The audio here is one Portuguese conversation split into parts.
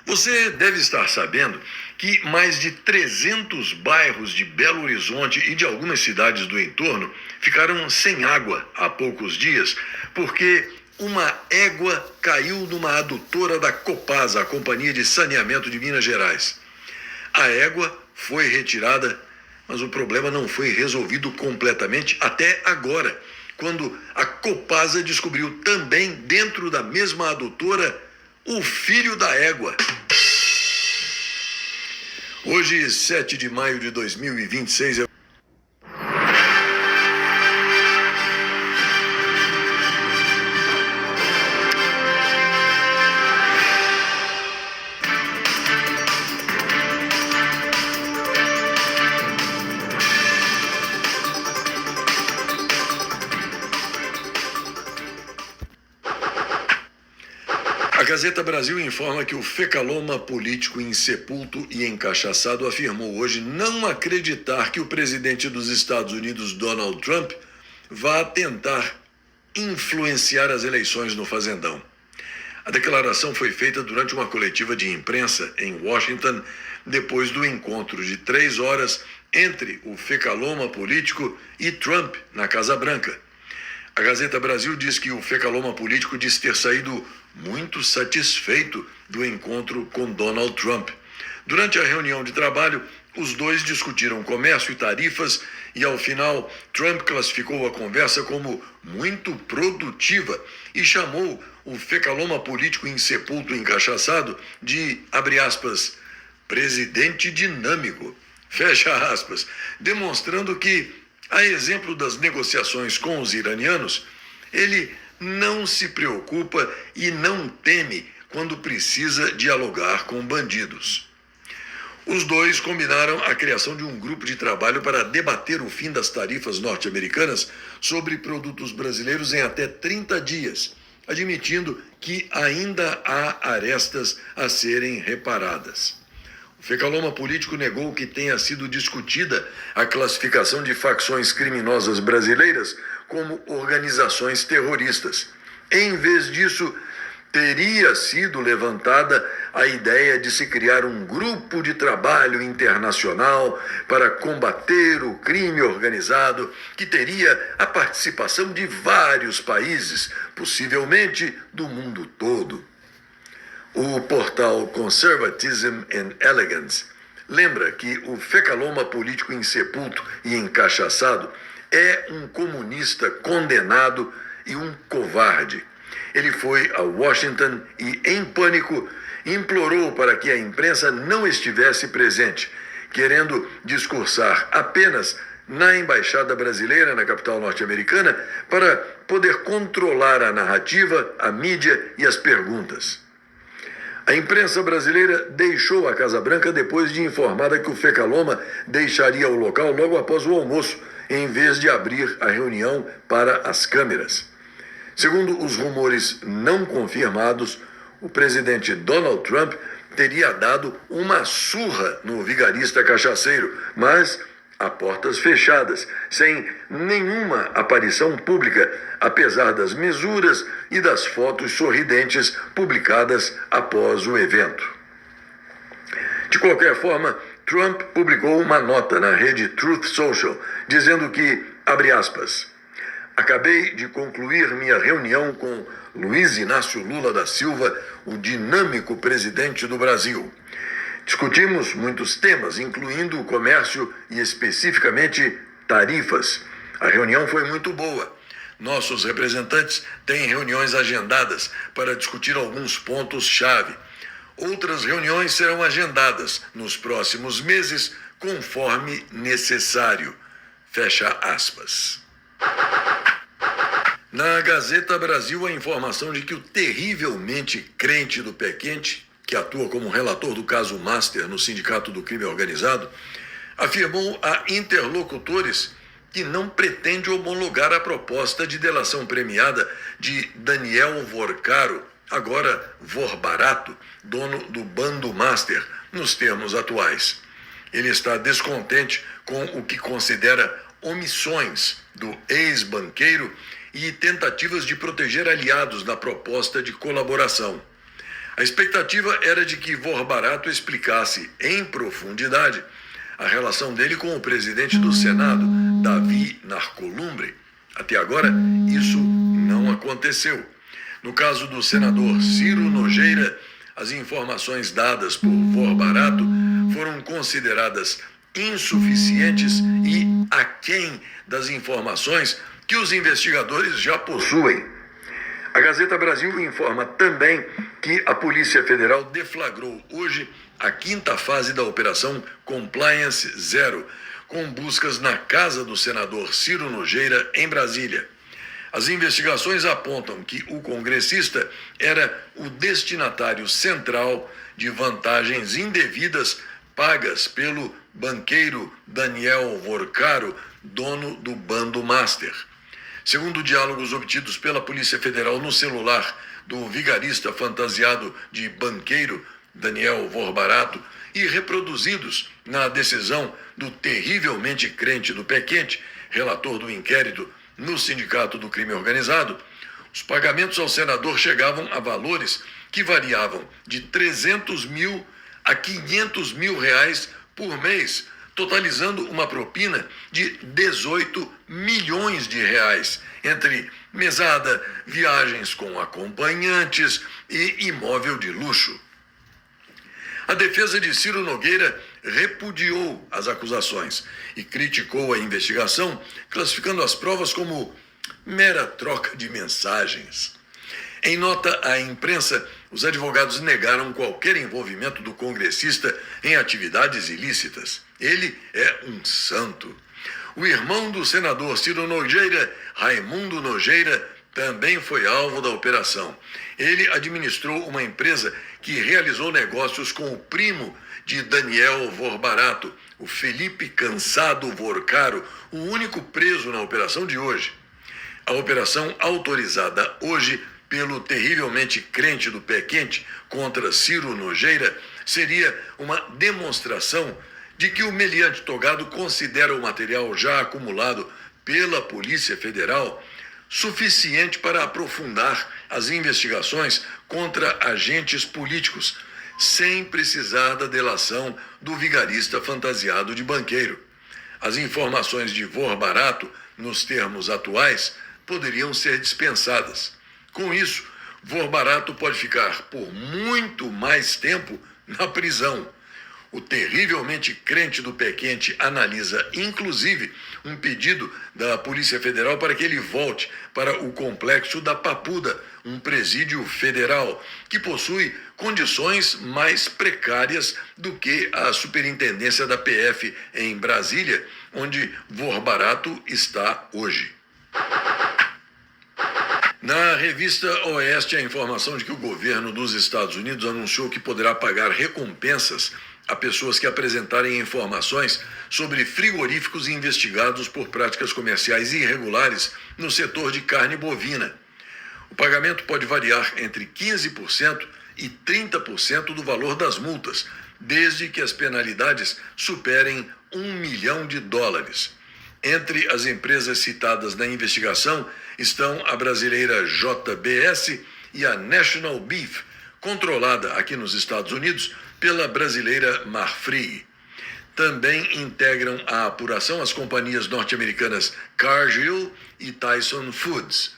Você deve estar sabendo que mais de 300 bairros de Belo Horizonte e de algumas cidades do entorno ficaram sem água há poucos dias, porque uma égua caiu numa adutora da Copasa, a Companhia de Saneamento de Minas Gerais. A égua foi retirada, mas o problema não foi resolvido completamente até agora, quando a Copasa descobriu também dentro da mesma adutora o filho da égua. Hoje, 7 de maio de 2026, a Gazeta Brasil informa que o fecaloma político insepulto e encachaçado afirmou hoje não acreditar que o presidente dos Estados Unidos, Donald Trump, vá tentar influenciar as eleições no Fazendão. A declaração foi feita durante uma coletiva de imprensa em Washington, depois do encontro de 3 horas entre o fecaloma político e Trump na Casa Branca. A Gazeta Brasil diz que o fecaloma político diz ter saído muito satisfeito do encontro com Donald Trump. Durante a reunião de trabalho, os dois discutiram comércio e tarifas e, ao final, Trump classificou a conversa como muito produtiva e chamou o fecaloma político insepulto e encachaçado de, abre aspas, presidente dinâmico, fecha aspas, demonstrando que, a exemplo das negociações com os iranianos, ele não se preocupa e não teme quando precisa dialogar com bandidos. Os dois combinaram a criação de um grupo de trabalho para debater o fim das tarifas norte-americanas sobre produtos brasileiros em até 30 dias, admitindo que ainda há arestas a serem reparadas. O fecaloma político negou que tenha sido discutida a classificação de facções criminosas brasileiras como organizações terroristas. Em vez disso, teria sido levantada a ideia de se criar um grupo de trabalho internacional para combater o crime organizado, que teria a participação de vários países, possivelmente do mundo todo. O portal Conservatism and Elegance lembra que o fecaloma político insepulto e encachaçado é um comunista condenado e um covarde. Ele foi a Washington e, em pânico, implorou para que a imprensa não estivesse presente, querendo discursar apenas na embaixada brasileira na capital norte-americana para poder controlar a narrativa, a mídia e as perguntas. A imprensa brasileira deixou a Casa Branca depois de informada que o fecaloma deixaria o local logo após o almoço, em vez de abrir a reunião para as câmeras. Segundo os rumores não confirmados, o presidente Donald Trump teria dado uma surra no vigarista cachaceiro, mas a portas fechadas, sem nenhuma aparição pública, apesar das mesuras e das fotos sorridentes publicadas após o evento. De qualquer forma, Trump publicou uma nota na rede Truth Social, dizendo que, abre aspas, acabei de concluir minha reunião com Luiz Inácio Lula da Silva, o dinâmico presidente do Brasil. Discutimos muitos temas, incluindo o comércio e especificamente tarifas. A reunião foi muito boa. Nossos representantes têm reuniões agendadas para discutir alguns pontos-chave. Outras reuniões serão agendadas nos próximos meses, conforme necessário. Fecha aspas. Na Gazeta Brasil, a informação de que o terrivelmente crente do pé quente, que atua como relator do caso Master no Sindicato do Crime Organizado, afirmou a interlocutores que não pretende homologar a proposta de delação premiada de Daniel Vorcaro, agora Vorbarato, dono do Bando Master, nos termos atuais. Ele está descontente com o que considera omissões do ex-banqueiro e tentativas de proteger aliados na proposta de colaboração. A expectativa era de que Vorbarato explicasse em profundidade a relação dele com o presidente do Senado, Davi Narcolumbre. Até agora, isso não aconteceu. No caso do senador Ciro Nogueira, as informações dadas por Vorbarato foram consideradas insuficientes e aquém das informações que os investigadores já possuem. A Gazeta Brasil informa também que a Polícia Federal deflagrou hoje a 5ª fase da Operação Compliance Zero, com buscas na casa do senador Ciro Nogueira, em Brasília. As investigações apontam que o congressista era o destinatário central de vantagens indevidas pagas pelo banqueiro Daniel Vorcaro, dono do Bando Master. Segundo diálogos obtidos pela Polícia Federal no celular do vigarista fantasiado de banqueiro Daniel Vorbarato e reproduzidos na decisão do terrivelmente crente do pé quente, relator do inquérito no Sindicato do Crime Organizado, os pagamentos ao senador chegavam a valores que variavam de 300 mil a 500 mil reais por mês, totalizando uma propina de 18 milhões de reais, entre mesada, viagens com acompanhantes e imóvel de luxo. A defesa de Ciro Nogueira repudiou as acusações e criticou a investigação, classificando as provas como mera troca de mensagens. Em nota à imprensa, os advogados negaram qualquer envolvimento do congressista em atividades ilícitas. Ele é um santo. O irmão do senador Ciro Nogueira, Raimundo Nogueira, também foi alvo da operação. Ele administrou uma empresa que realizou negócios com o primo de Daniel Vorbarato, o Felipe Cansado Vorcaro, o único preso na operação de hoje. A operação autorizada hoje pelo terrivelmente crente do pé quente contra Ciro Nogueira seria uma demonstração de que o meliante togado considera o material já acumulado pela Polícia Federal suficiente para aprofundar as investigações contra agentes políticos, sem precisar da delação do vigarista fantasiado de banqueiro. As informações de Vorbarato, nos termos atuais, poderiam ser dispensadas. Com isso, Vorbarato pode ficar por muito mais tempo na prisão. O terrivelmente crente do pé quente analisa, inclusive, um pedido da Polícia Federal para que ele volte para o complexo da Papuda, um presídio federal, que possui condições mais precárias do que a superintendência da PF em Brasília, onde Vorbarato está hoje. Na revista Oeste, a informação de que o governo dos Estados Unidos anunciou que poderá pagar recompensas a pessoas que apresentarem informações sobre frigoríficos investigados por práticas comerciais irregulares no setor de carne bovina. O pagamento pode variar entre 15% e 30% do valor das multas, desde que as penalidades superem $1 milhão. Entre as empresas citadas na investigação estão a brasileira JBS e a National Beef, controlada aqui nos Estados Unidos pela brasileira Marfrig. Também integram a apuração as companhias norte-americanas Cargill e Tyson Foods.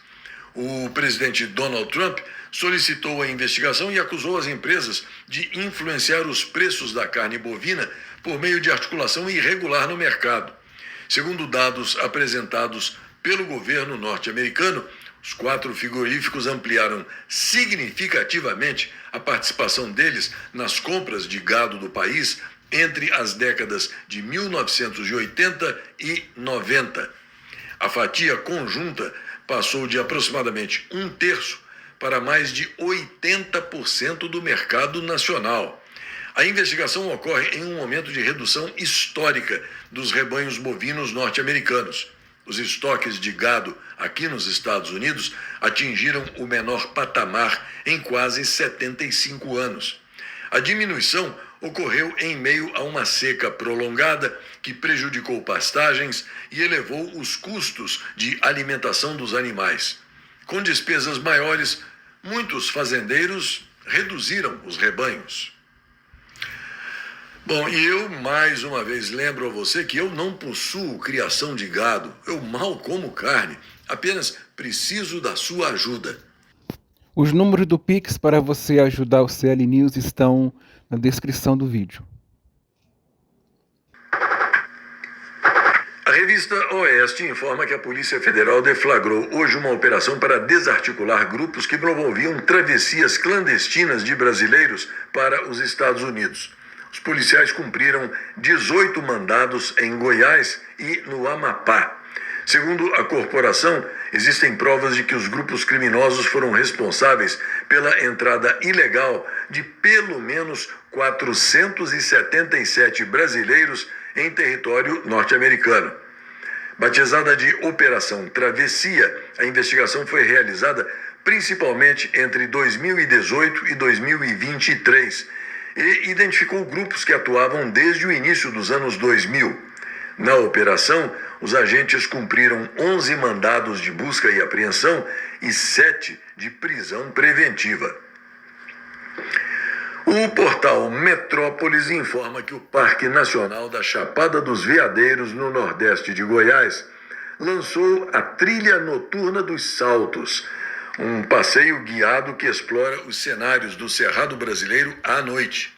O presidente Donald Trump solicitou a investigação e acusou as empresas de influenciar os preços da carne bovina por meio de articulação irregular no mercado. Segundo dados apresentados pelo governo norte-americano, os 4 frigoríficos ampliaram significativamente a participação deles nas compras de gado do país entre as décadas de 1980 e 90. A fatia conjunta passou de aproximadamente 1/3 para mais de 80% do mercado nacional. A investigação ocorre em um momento de redução histórica dos rebanhos bovinos norte-americanos. Os estoques de gado aqui nos Estados Unidos atingiram o menor patamar em quase 75 anos. A diminuição ocorreu em meio a uma seca prolongada que prejudicou pastagens e elevou os custos de alimentação dos animais. Com despesas maiores, muitos fazendeiros reduziram os rebanhos. Bom, e eu mais uma vez lembro a você que eu não possuo criação de gado, eu mal como carne, apenas preciso da sua ajuda. Os números do Pix para você ajudar o CL News estão na descrição do vídeo. A revista Oeste informa que a Polícia Federal deflagrou hoje uma operação para desarticular grupos que promoviam travessias clandestinas de brasileiros para os Estados Unidos. Os policiais cumpriram 18 mandados em Goiás e no Amapá. Segundo a corporação, existem provas de que os grupos criminosos foram responsáveis pela entrada ilegal de pelo menos 477 brasileiros em território norte-americano. Batizada de Operação Travessia, a investigação foi realizada principalmente entre 2018 e 2023 e identificou grupos que atuavam desde o início dos anos 2000. Na operação, os agentes cumpriram 11 mandados de busca e apreensão e 7 de prisão preventiva. O portal Metrópolis informa que o Parque Nacional da Chapada dos Veadeiros, no nordeste de Goiás, lançou a Trilha Noturna dos Saltos, um passeio guiado que explora os cenários do Cerrado brasileiro à noite.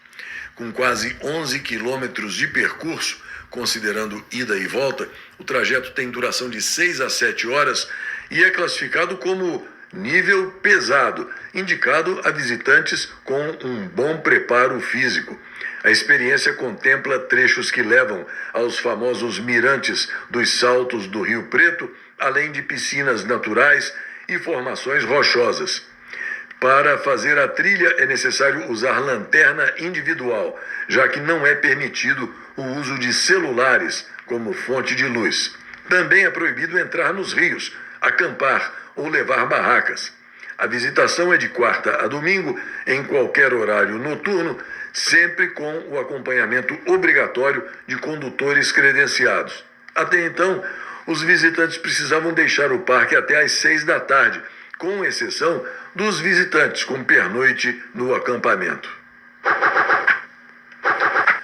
Com quase 11 quilômetros de percurso, considerando ida e volta, o trajeto tem duração de 6 a 7 horas e é classificado como nível pesado, indicado a visitantes com um bom preparo físico. A experiência contempla trechos que levam aos famosos mirantes dos Saltos do Rio Preto, além de piscinas naturais e formações rochosas. Para fazer a trilha é necessário usar lanterna individual, já que não é permitido o uso de celulares como fonte de luz. Também é proibido entrar nos rios, acampar ou levar barracas. A visitação é de quarta a domingo, em qualquer horário noturno, sempre com o acompanhamento obrigatório de condutores credenciados. Até então, os visitantes precisavam deixar o parque até às 6 da tarde, com exceção dos visitantes com pernoite no acampamento.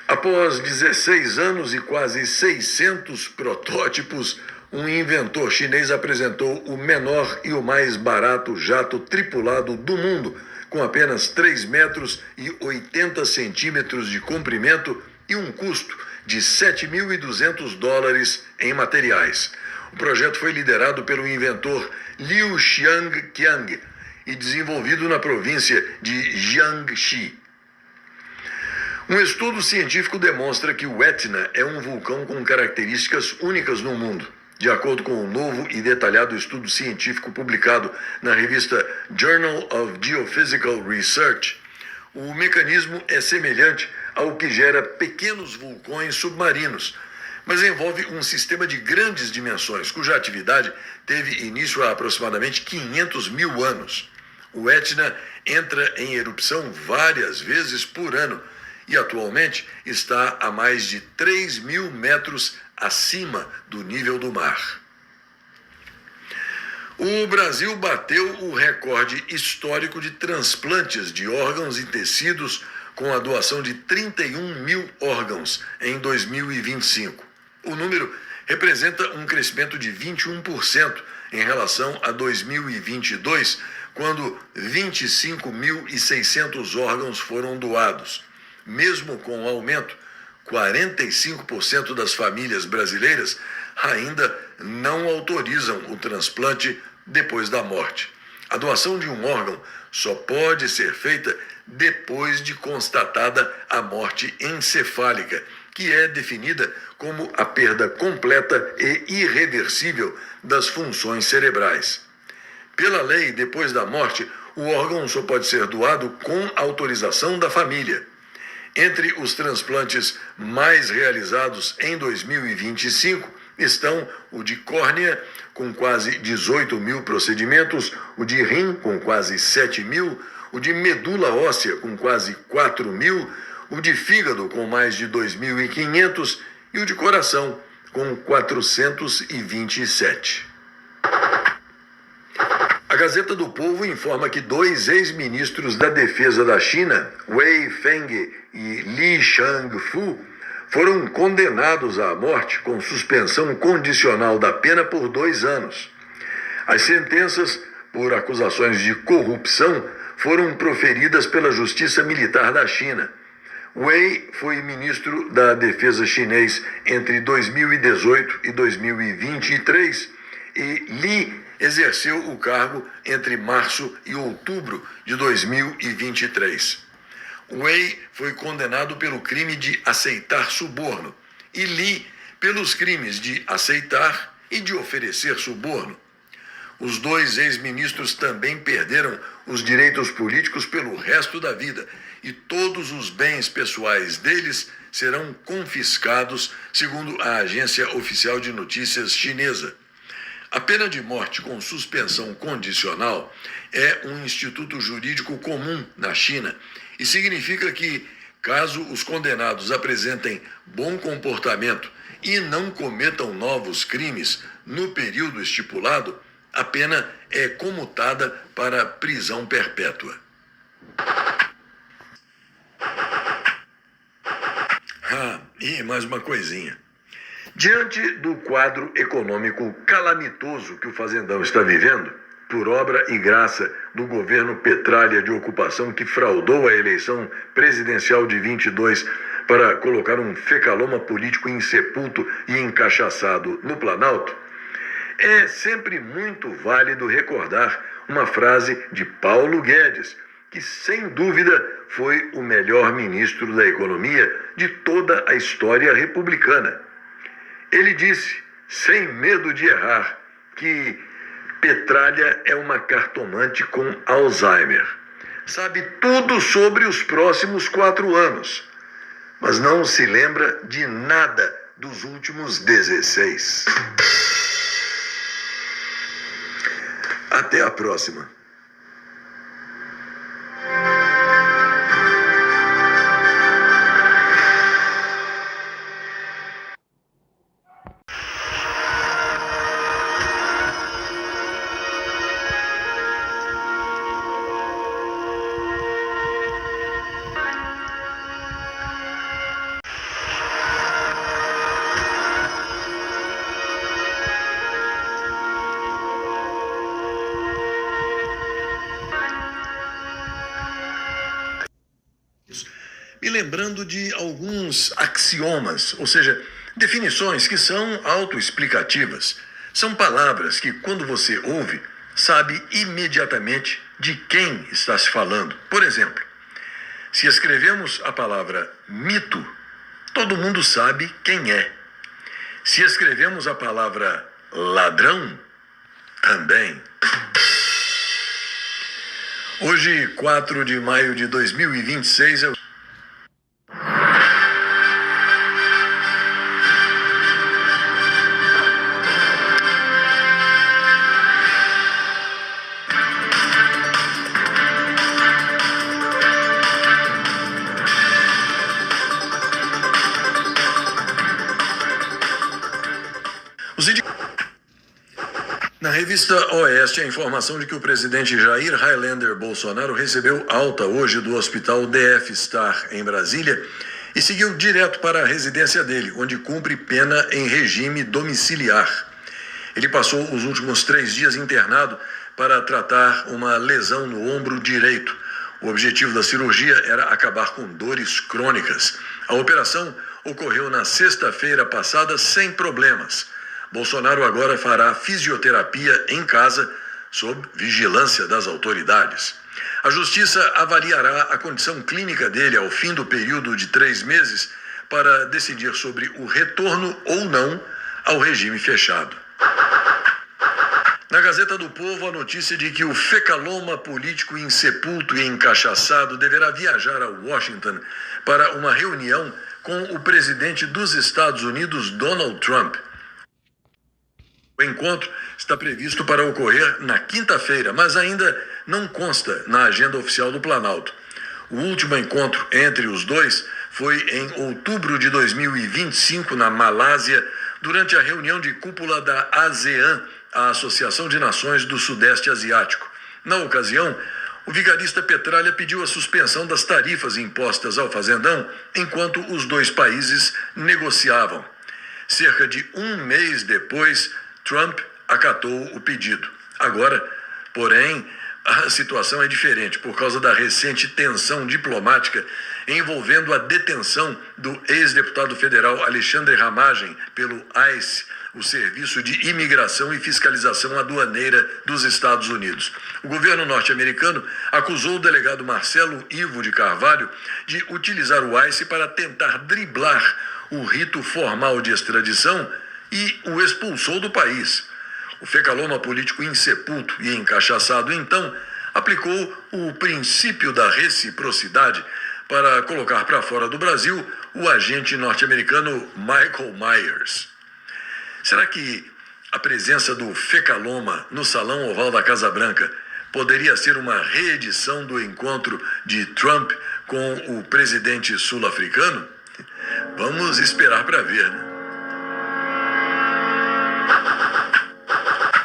Após 16 anos e quase 600 protótipos, um inventor chinês apresentou o menor e o mais barato jato tripulado do mundo, com apenas 3 metros e 80 centímetros de comprimento e um custo de $7.200 em materiais. O projeto foi liderado pelo inventor Liu Xiangqiang e desenvolvido na província de Jiangxi. Um estudo científico demonstra que o Etna é um vulcão com características únicas no mundo. De acordo com um novo e detalhado estudo científico publicado na revista Journal of Geophysical Research, o mecanismo é semelhante ao que gera pequenos vulcões submarinos, mas envolve um sistema de grandes dimensões, cuja atividade teve início há aproximadamente 500 mil anos. O Etna entra em erupção várias vezes por ano e atualmente está a mais de 3.000 metros acima do nível do mar. O Brasil bateu o recorde histórico de transplantes de órgãos e tecidos com a doação de 31 mil órgãos em 2025. O número representa um crescimento de 21% em relação a 2022, quando 25.600 órgãos foram doados. Mesmo com o aumento, 45% das famílias brasileiras ainda não autorizam o transplante depois da morte. A doação de um órgão só pode ser feita depois de constatada a morte encefálica, que é definida como a perda completa e irreversível das funções cerebrais. Pela lei, depois da morte, o órgão só pode ser doado com autorização da família. Entre os transplantes mais realizados em 2025 estão o de córnea, com quase 18 mil procedimentos, o de rim, com quase 7 mil, o de medula óssea, com quase 4 mil, o de fígado, com mais de 2.500 e o de coração, com 427. A A Gazeta do Povo informa que dois ex-ministros da Defesa da China, Wei Feng e Li Shangfu, foram condenados à morte com suspensão condicional da pena por 2 anos. As sentenças por acusações de corrupção foram proferidas pela Justiça Militar da China. Wei foi ministro da Defesa chinês entre 2018 e 2023 e Li exerceu o cargo entre março e outubro de 2023. Wei foi condenado pelo crime de aceitar suborno e Li pelos crimes de aceitar e de oferecer suborno. Os dois ex-ministros também perderam os direitos políticos pelo resto da vida e todos os bens pessoais deles serão confiscados, segundo a agência oficial de notícias chinesa. A pena de morte com suspensão condicional é um instituto jurídico comum na China e significa que, caso os condenados apresentem bom comportamento e não cometam novos crimes no período estipulado, a pena é comutada para prisão perpétua. E mais uma coisinha. Diante do quadro econômico calamitoso que o fazendão está vivendo, por obra e graça do governo Petralha de ocupação que fraudou a eleição presidencial de 22 para colocar um fecaloma político insepulto e encachaçado no Planalto, é sempre muito válido recordar uma frase de Paulo Guedes, que sem dúvida foi o melhor ministro da economia de toda a história republicana. Ele disse, sem medo de errar, que Petralha é uma cartomante com Alzheimer. Sabe tudo sobre os próximos 4 anos, mas não se lembra de nada dos últimos 16. Até a próxima. Me lembrando de alguns axiomas, ou seja, definições que são autoexplicativas. São palavras que, quando você ouve, sabe imediatamente de quem está se falando. Por exemplo, se escrevemos a palavra mito, todo mundo sabe quem é. Se escrevemos a palavra ladrão, também. Hoje, 4 de maio de 2026, é o Na revista Oeste, a informação de que o presidente Jair Highlander Bolsonaro recebeu alta hoje do hospital DF Star, em Brasília, e seguiu direto para a residência dele, onde cumpre pena em regime domiciliar. Ele passou os últimos 3 dias internado para tratar uma lesão no ombro direito. O objetivo da cirurgia era acabar com dores crônicas. A operação ocorreu na sexta-feira passada sem problemas. Bolsonaro agora fará fisioterapia em casa, sob vigilância das autoridades. A Justiça avaliará a condição clínica dele ao fim do período de 3 meses para decidir sobre o retorno ou não ao regime fechado. Na Gazeta do Povo, a notícia de que o fecaloma político insepulto e encachaçado deverá viajar a Washington para uma reunião com o presidente dos Estados Unidos, Donald Trump. O encontro está previsto para ocorrer na quinta-feira, mas ainda não consta na agenda oficial do Planalto. O último encontro entre os dois foi em outubro de 2025, na Malásia, durante a reunião de cúpula da ASEAN, à Associação de Nações do Sudeste Asiático. Na ocasião, o vigarista Petralha pediu a suspensão das tarifas impostas ao fazendão enquanto os dois países negociavam. Cerca de um mês depois, Trump acatou o pedido. Agora, porém, a situação é diferente por causa da recente tensão diplomática envolvendo a detenção do ex-deputado federal Alexandre Ramagem pelo ICE, o Serviço de Imigração e Fiscalização Aduaneira dos Estados Unidos. O governo norte-americano acusou o delegado Marcelo Ivo de Carvalho de utilizar o ICE para tentar driblar o rito formal de extradição e o expulsou do país. O Fecaloma político insepulto e encachaçado, então, aplicou o princípio da reciprocidade para colocar para fora do Brasil o agente norte-americano Michael Myers. Será que a presença do Fecaloma no Salão Oval da Casa Branca poderia ser uma reedição do encontro de Trump com o presidente sul-africano? Vamos esperar para ver, né?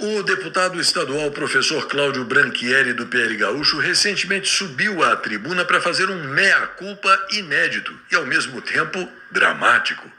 O deputado estadual professor Cláudio Branchieri, do PL Gaúcho, recentemente subiu à tribuna para fazer um mea-culpa inédito e, ao mesmo tempo, dramático.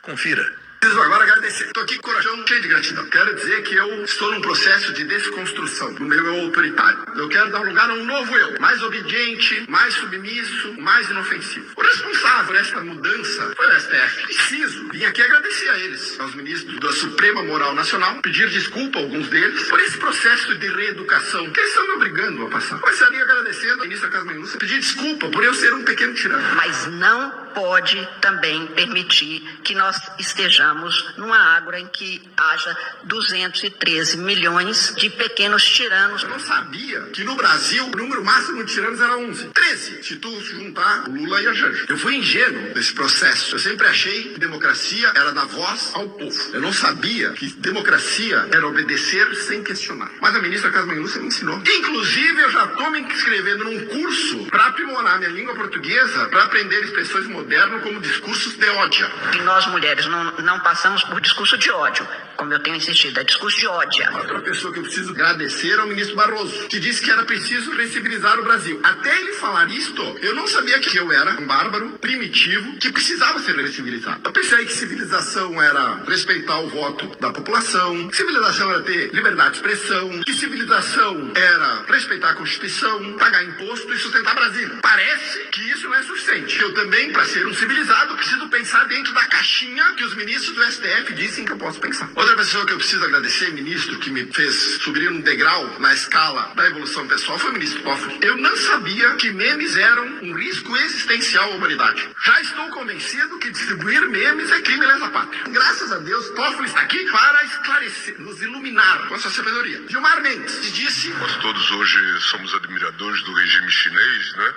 Confira. Preciso agora agradecer. Estou aqui com o coração cheio de gratidão. Quero dizer que eu estou num processo de desconstrução do meu eu autoritário. Eu quero dar lugar a um novo eu, mais obediente, mais submisso, mais inofensivo. O responsável por esta mudança foi o STF. Preciso vir aqui agradecer a eles, aos ministros da Suprema Moral Nacional, pedir desculpa a alguns deles por esse processo de reeducação que eles estão me obrigando a passar. Começaria agradecendo a ministra Carmen Lúcia, pedir desculpa por eu ser um pequeno tirano. Mas não pode também permitir que nós estejamos numa ágora em que haja 213 milhões de pequenos tiranos. Eu não sabia que no Brasil o número máximo de tiranos era 11. 13, se tu juntar o Lula e a Janja. Eu fui ingênuo nesse processo. Eu sempre achei que democracia era dar voz ao povo. Eu não sabia que democracia era obedecer sem questionar. Mas a ministra Carmen Lúcia me ensinou. Inclusive, eu já estou me inscrevendo num curso para aprimorar minha língua portuguesa, para aprender expressões modernas como discursos de ódio. E nós, mulheres, não passamos por discurso de ódio, como eu tenho insistido, é discurso de ódio. Outra pessoa que eu preciso agradecer é o ministro Barroso, que disse que era preciso recivilizar o Brasil. Até ele falar isto, eu não sabia que eu era um bárbaro, primitivo, que precisava ser recivilizado. Eu pensei que civilização era respeitar o voto da população, que civilização era ter liberdade de expressão, que civilização era respeitar a Constituição, pagar imposto e sustentar Brasília. Parece que isso não é suficiente. Eu também, para ser um civilizado, preciso pensar dentro da caixinha que os ministros do STF dizem que eu posso pensar. Outra pessoa que eu preciso agradecer, ministro, que me fez subir um degrau na escala da evolução pessoal, foi o ministro Toffoli. Eu não sabia que memes eram um risco existencial à humanidade. Já estou convencido que distribuir memes é crime lesa pátria. Graças a Deus, Toffoli está aqui para esclarecer, nos iluminar com a sua sabedoria. Gilmar Mendes disse... Nós todos hoje somos admiradores do regime chinês, né?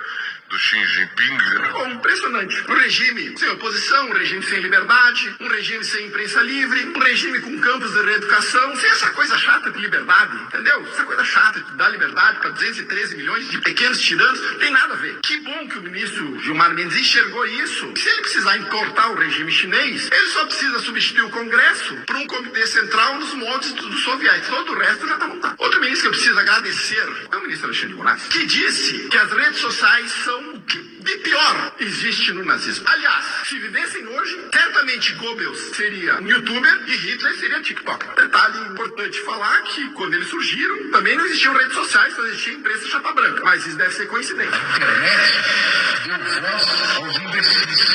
Do Xi Jinping. Bom, impressionante. Um regime sem oposição, um regime sem liberdade, um regime sem imprensa livre, um regime com campos de reeducação, sem essa coisa chata de liberdade, entendeu? Essa coisa chata de dar liberdade para 213 milhões de pequenos tiranos, não tem nada a ver. Que bom que o ministro Gilmar Mendes enxergou isso. Se ele precisar encortar o regime chinês, ele só precisa substituir o Congresso por um comitê central nos moldes dos soviéticos. Todo o resto já está montado. Outro ministro que eu preciso agradecer é o ministro Alexandre de Moraes, que disse que as redes sociais são o que de pior existe no nazismo. Aliás, se vivessem hoje, certamente Goebbels seria um youtuber e Hitler seria TikTok. Detalhe importante falar que quando eles surgiram, também não existiam redes sociais, só existia imprensa chapa branca. Mas isso deve ser coincidência.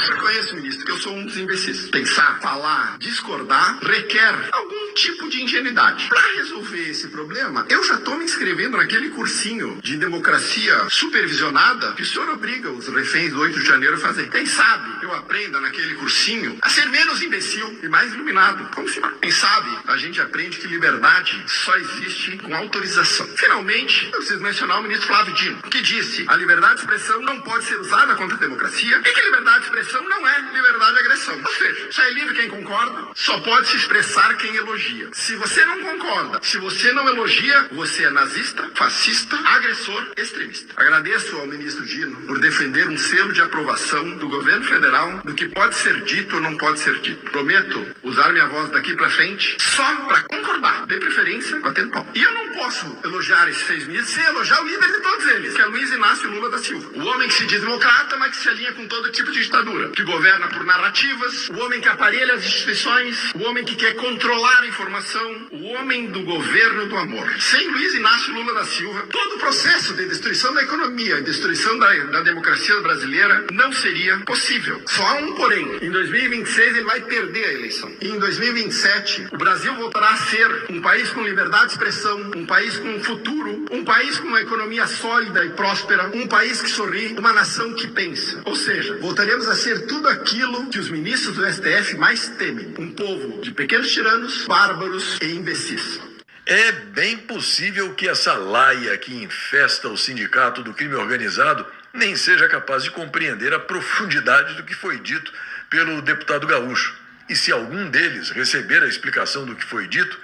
Eu conheço, ministro, que eu sou um dos imbecis. Pensar, falar, discordar requer algum tipo de ingenuidade. Para resolver esse problema, eu já estou me inscrevendo naquele cursinho de democracia supervisionada que o senhor obriga os reféns do 8 de janeiro a fazer. Quem sabe eu aprenda naquele cursinho a ser menos imbecil e mais iluminado. Como se quem sabe a gente aprende que liberdade só existe com autorização. Finalmente, eu preciso mencionar o ministro Flávio Dino, que disse: a liberdade de expressão não pode ser usada contra a democracia e que liberdade de expressão não é liberdade de agressão. Ou seja, só é livre quem concorda, só pode se expressar quem elogia. elogia. Se você não concorda, se você não elogia, você é nazista, fascista, agressor, extremista. Agradeço ao ministro Dino por defender um selo de aprovação do governo federal do que pode ser dito ou não pode ser dito. Prometo usar minha voz daqui pra frente só pra concordar, de preferência batendo pau. E eu não posso elogiar esses 6 ministros sem elogiar o líder de todos eles, que é Luiz Inácio Lula da Silva. O homem que se diz democrata, mas que se alinha com todo tipo de ditadura, que governa por narrativas, o homem que aparelha as instituições, o homem que quer controlar a informação, o homem do governo do amor. Sem Luiz Inácio Lula da Silva, todo o processo de destruição da economia, destruição da democracia brasileira não seria possível. Só há um porém. Em 2026 ele vai perder a eleição. E em 2027 o Brasil voltará a ser um país com liberdade de expressão, um país com um futuro, um país com uma economia sólida e próspera, um país que sorri, uma nação que pensa. Ou seja, voltaremos a ser tudo aquilo que os ministros do STF mais temem. Um povo de pequenos tiranos, bárbaros e imbecis. É bem possível que essa laia que infesta o sindicato do crime organizado nem seja capaz de compreender a profundidade do que foi dito pelo deputado gaúcho. E se algum deles receber a explicação do que foi dito,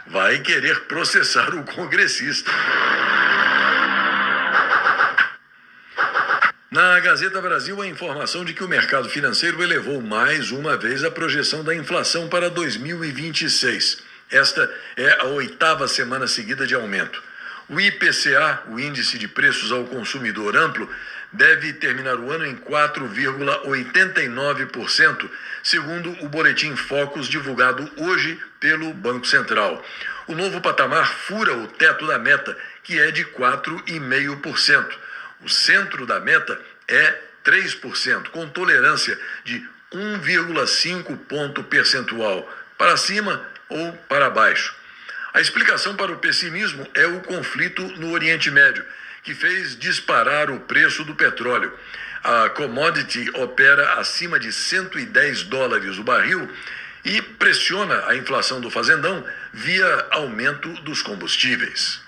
vai querer processar o congressista. Na Gazeta Brasil, a informação de que o mercado financeiro elevou mais uma vez a projeção da inflação para 2026. Esta é a 8ª semana seguida de aumento. O IPCA, o Índice de Preços ao Consumidor Amplo, deve terminar o ano em 4,89%, segundo o boletim Focus divulgado hoje pelo Banco Central. O novo patamar fura o teto da meta, que é de 4,5%. O centro da meta é 3%, com tolerância de 1,5 ponto percentual para cima ou para baixo. A explicação para o pessimismo é o conflito no Oriente Médio, que fez disparar o preço do petróleo. A commodity opera acima de $110 o barril e pressiona a inflação do fazendão via aumento dos combustíveis.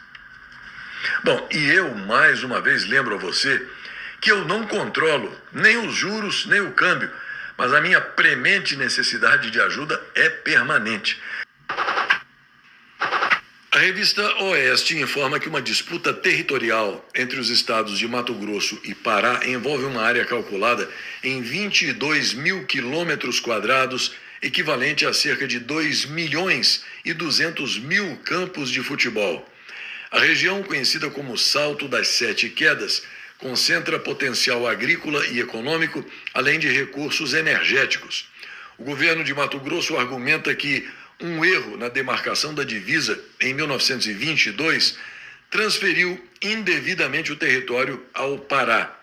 Bom, e eu mais uma vez lembro a você que eu não controlo nem os juros nem o câmbio, mas a minha premente necessidade de ajuda é permanente. A revista Oeste informa que uma disputa territorial entre os estados de Mato Grosso e Pará envolve uma área calculada em 22 mil quilômetros quadrados, equivalente a cerca de 2.200.000 campos de futebol. A região, conhecida como Salto das Sete Quedas, concentra potencial agrícola e econômico, além de recursos energéticos. O governo de Mato Grosso argumenta que um erro na demarcação da divisa em 1922 transferiu indevidamente o território ao Pará.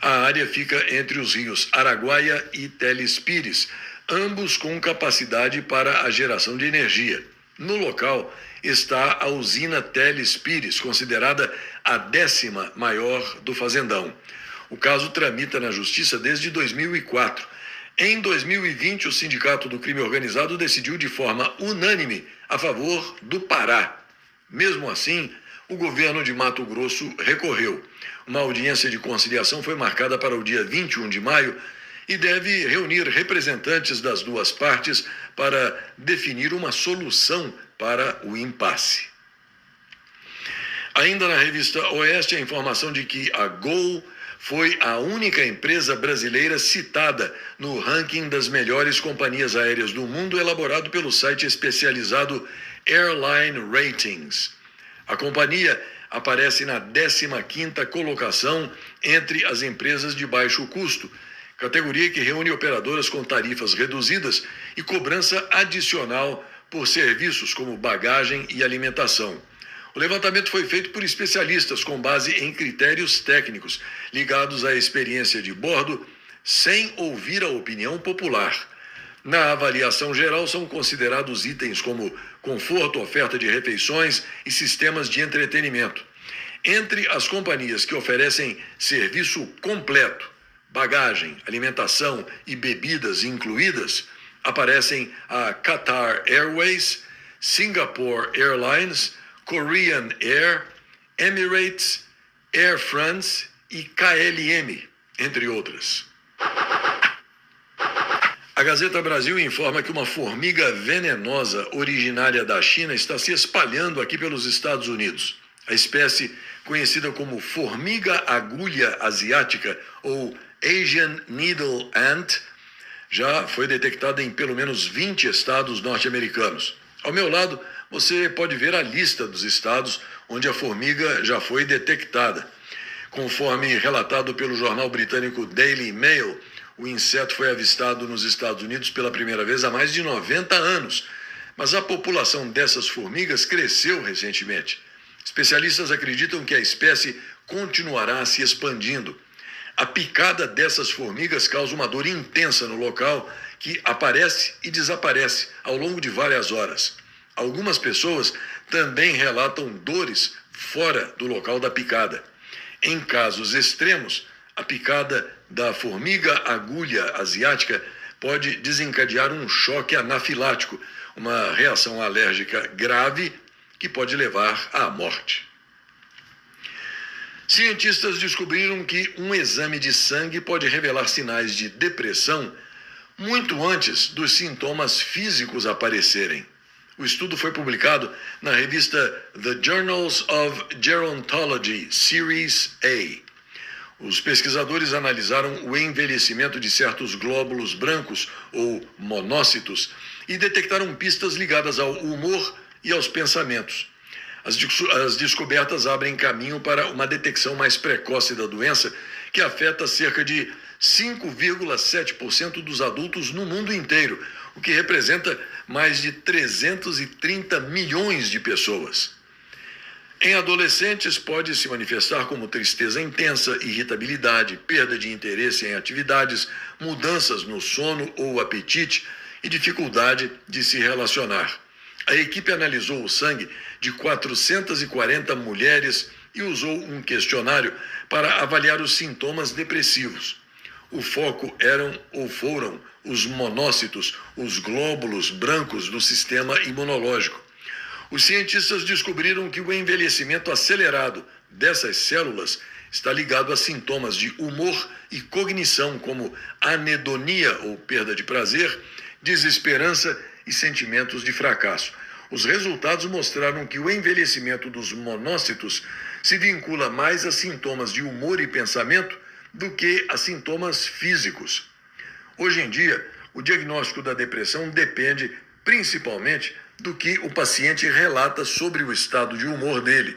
A área fica entre os rios Araguaia e Telespires, ambos com capacidade para a geração de energia. No local está a usina Telespires, considerada a 10ª maior do fazendão. O caso tramita na Justiça desde 2004. Em 2020, o Sindicato do Crime Organizado decidiu de forma unânime a favor do Pará. Mesmo assim, o governo de Mato Grosso recorreu. Uma audiência de conciliação foi marcada para o dia 21 de maio e deve reunir representantes das duas partes para definir uma solução para o impasse. Ainda na revista Oeste, a informação de que a Gol foi a única empresa brasileira citada no ranking das melhores companhias aéreas do mundo, elaborado pelo site especializado Airline Ratings. A companhia aparece na 15ª colocação entre as empresas de baixo custo, categoria que reúne operadoras com tarifas reduzidas e cobrança adicional por serviços como bagagem e alimentação. O levantamento foi feito por especialistas com base em critérios técnicos ligados à experiência de bordo, sem ouvir a opinião popular. Na avaliação geral são considerados itens como conforto, oferta de refeições e sistemas de entretenimento. Entre as companhias que oferecem serviço completo, bagagem, alimentação e bebidas incluídas, aparecem a Qatar Airways, Singapore Airlines, Korean Air, Emirates, Air France e KLM, entre outras. A Gazeta Brasil informa que uma formiga venenosa originária da China está se espalhando aqui pelos Estados Unidos. A espécie, conhecida como formiga agulha asiática ou Asian Needle Ant, já foi detectada em pelo menos 20 estados norte-americanos. Ao meu lado, você pode ver a lista dos estados onde a formiga já foi detectada. Conforme relatado pelo jornal britânico Daily Mail, o inseto foi avistado nos Estados Unidos pela primeira vez há mais de 90 anos, mas a população dessas formigas cresceu recentemente. Especialistas acreditam que a espécie continuará se expandindo. A picada dessas formigas causa uma dor intensa no local que aparece e desaparece ao longo de várias horas. Algumas pessoas também relatam dores fora do local da picada. Em casos extremos, a picada da formiga agulha asiática pode desencadear um choque anafilático, uma reação alérgica grave que pode levar à morte. Cientistas descobriram que um exame de sangue pode revelar sinais de depressão muito antes dos sintomas físicos aparecerem. O estudo foi publicado na revista The Journals of Gerontology, Series A. Os pesquisadores analisaram o envelhecimento de certos glóbulos brancos, ou monócitos, e detectaram pistas ligadas ao humor e aos pensamentos. As descobertas abrem caminho para uma detecção mais precoce da doença, que afeta cerca de 5,7% dos adultos no mundo inteiro, o que representa mais de 330 milhões de pessoas. Em adolescentes, pode se manifestar como tristeza intensa, irritabilidade, perda de interesse em atividades, mudanças no sono ou apetite e dificuldade de se relacionar. A equipe analisou o sangue de 440 mulheres e usou um questionário para avaliar os sintomas depressivos. O foco foram os monócitos, os glóbulos brancos do sistema imunológico. Os cientistas descobriram que o envelhecimento acelerado dessas células está ligado a sintomas de humor e cognição, como anedonia ou perda de prazer, desesperança e sentimentos de fracasso. Os resultados mostraram que o envelhecimento dos monócitos se vincula mais a sintomas de humor e pensamento do que a sintomas físicos. Hoje em dia, o diagnóstico da depressão depende principalmente do que o paciente relata sobre o estado de humor dele.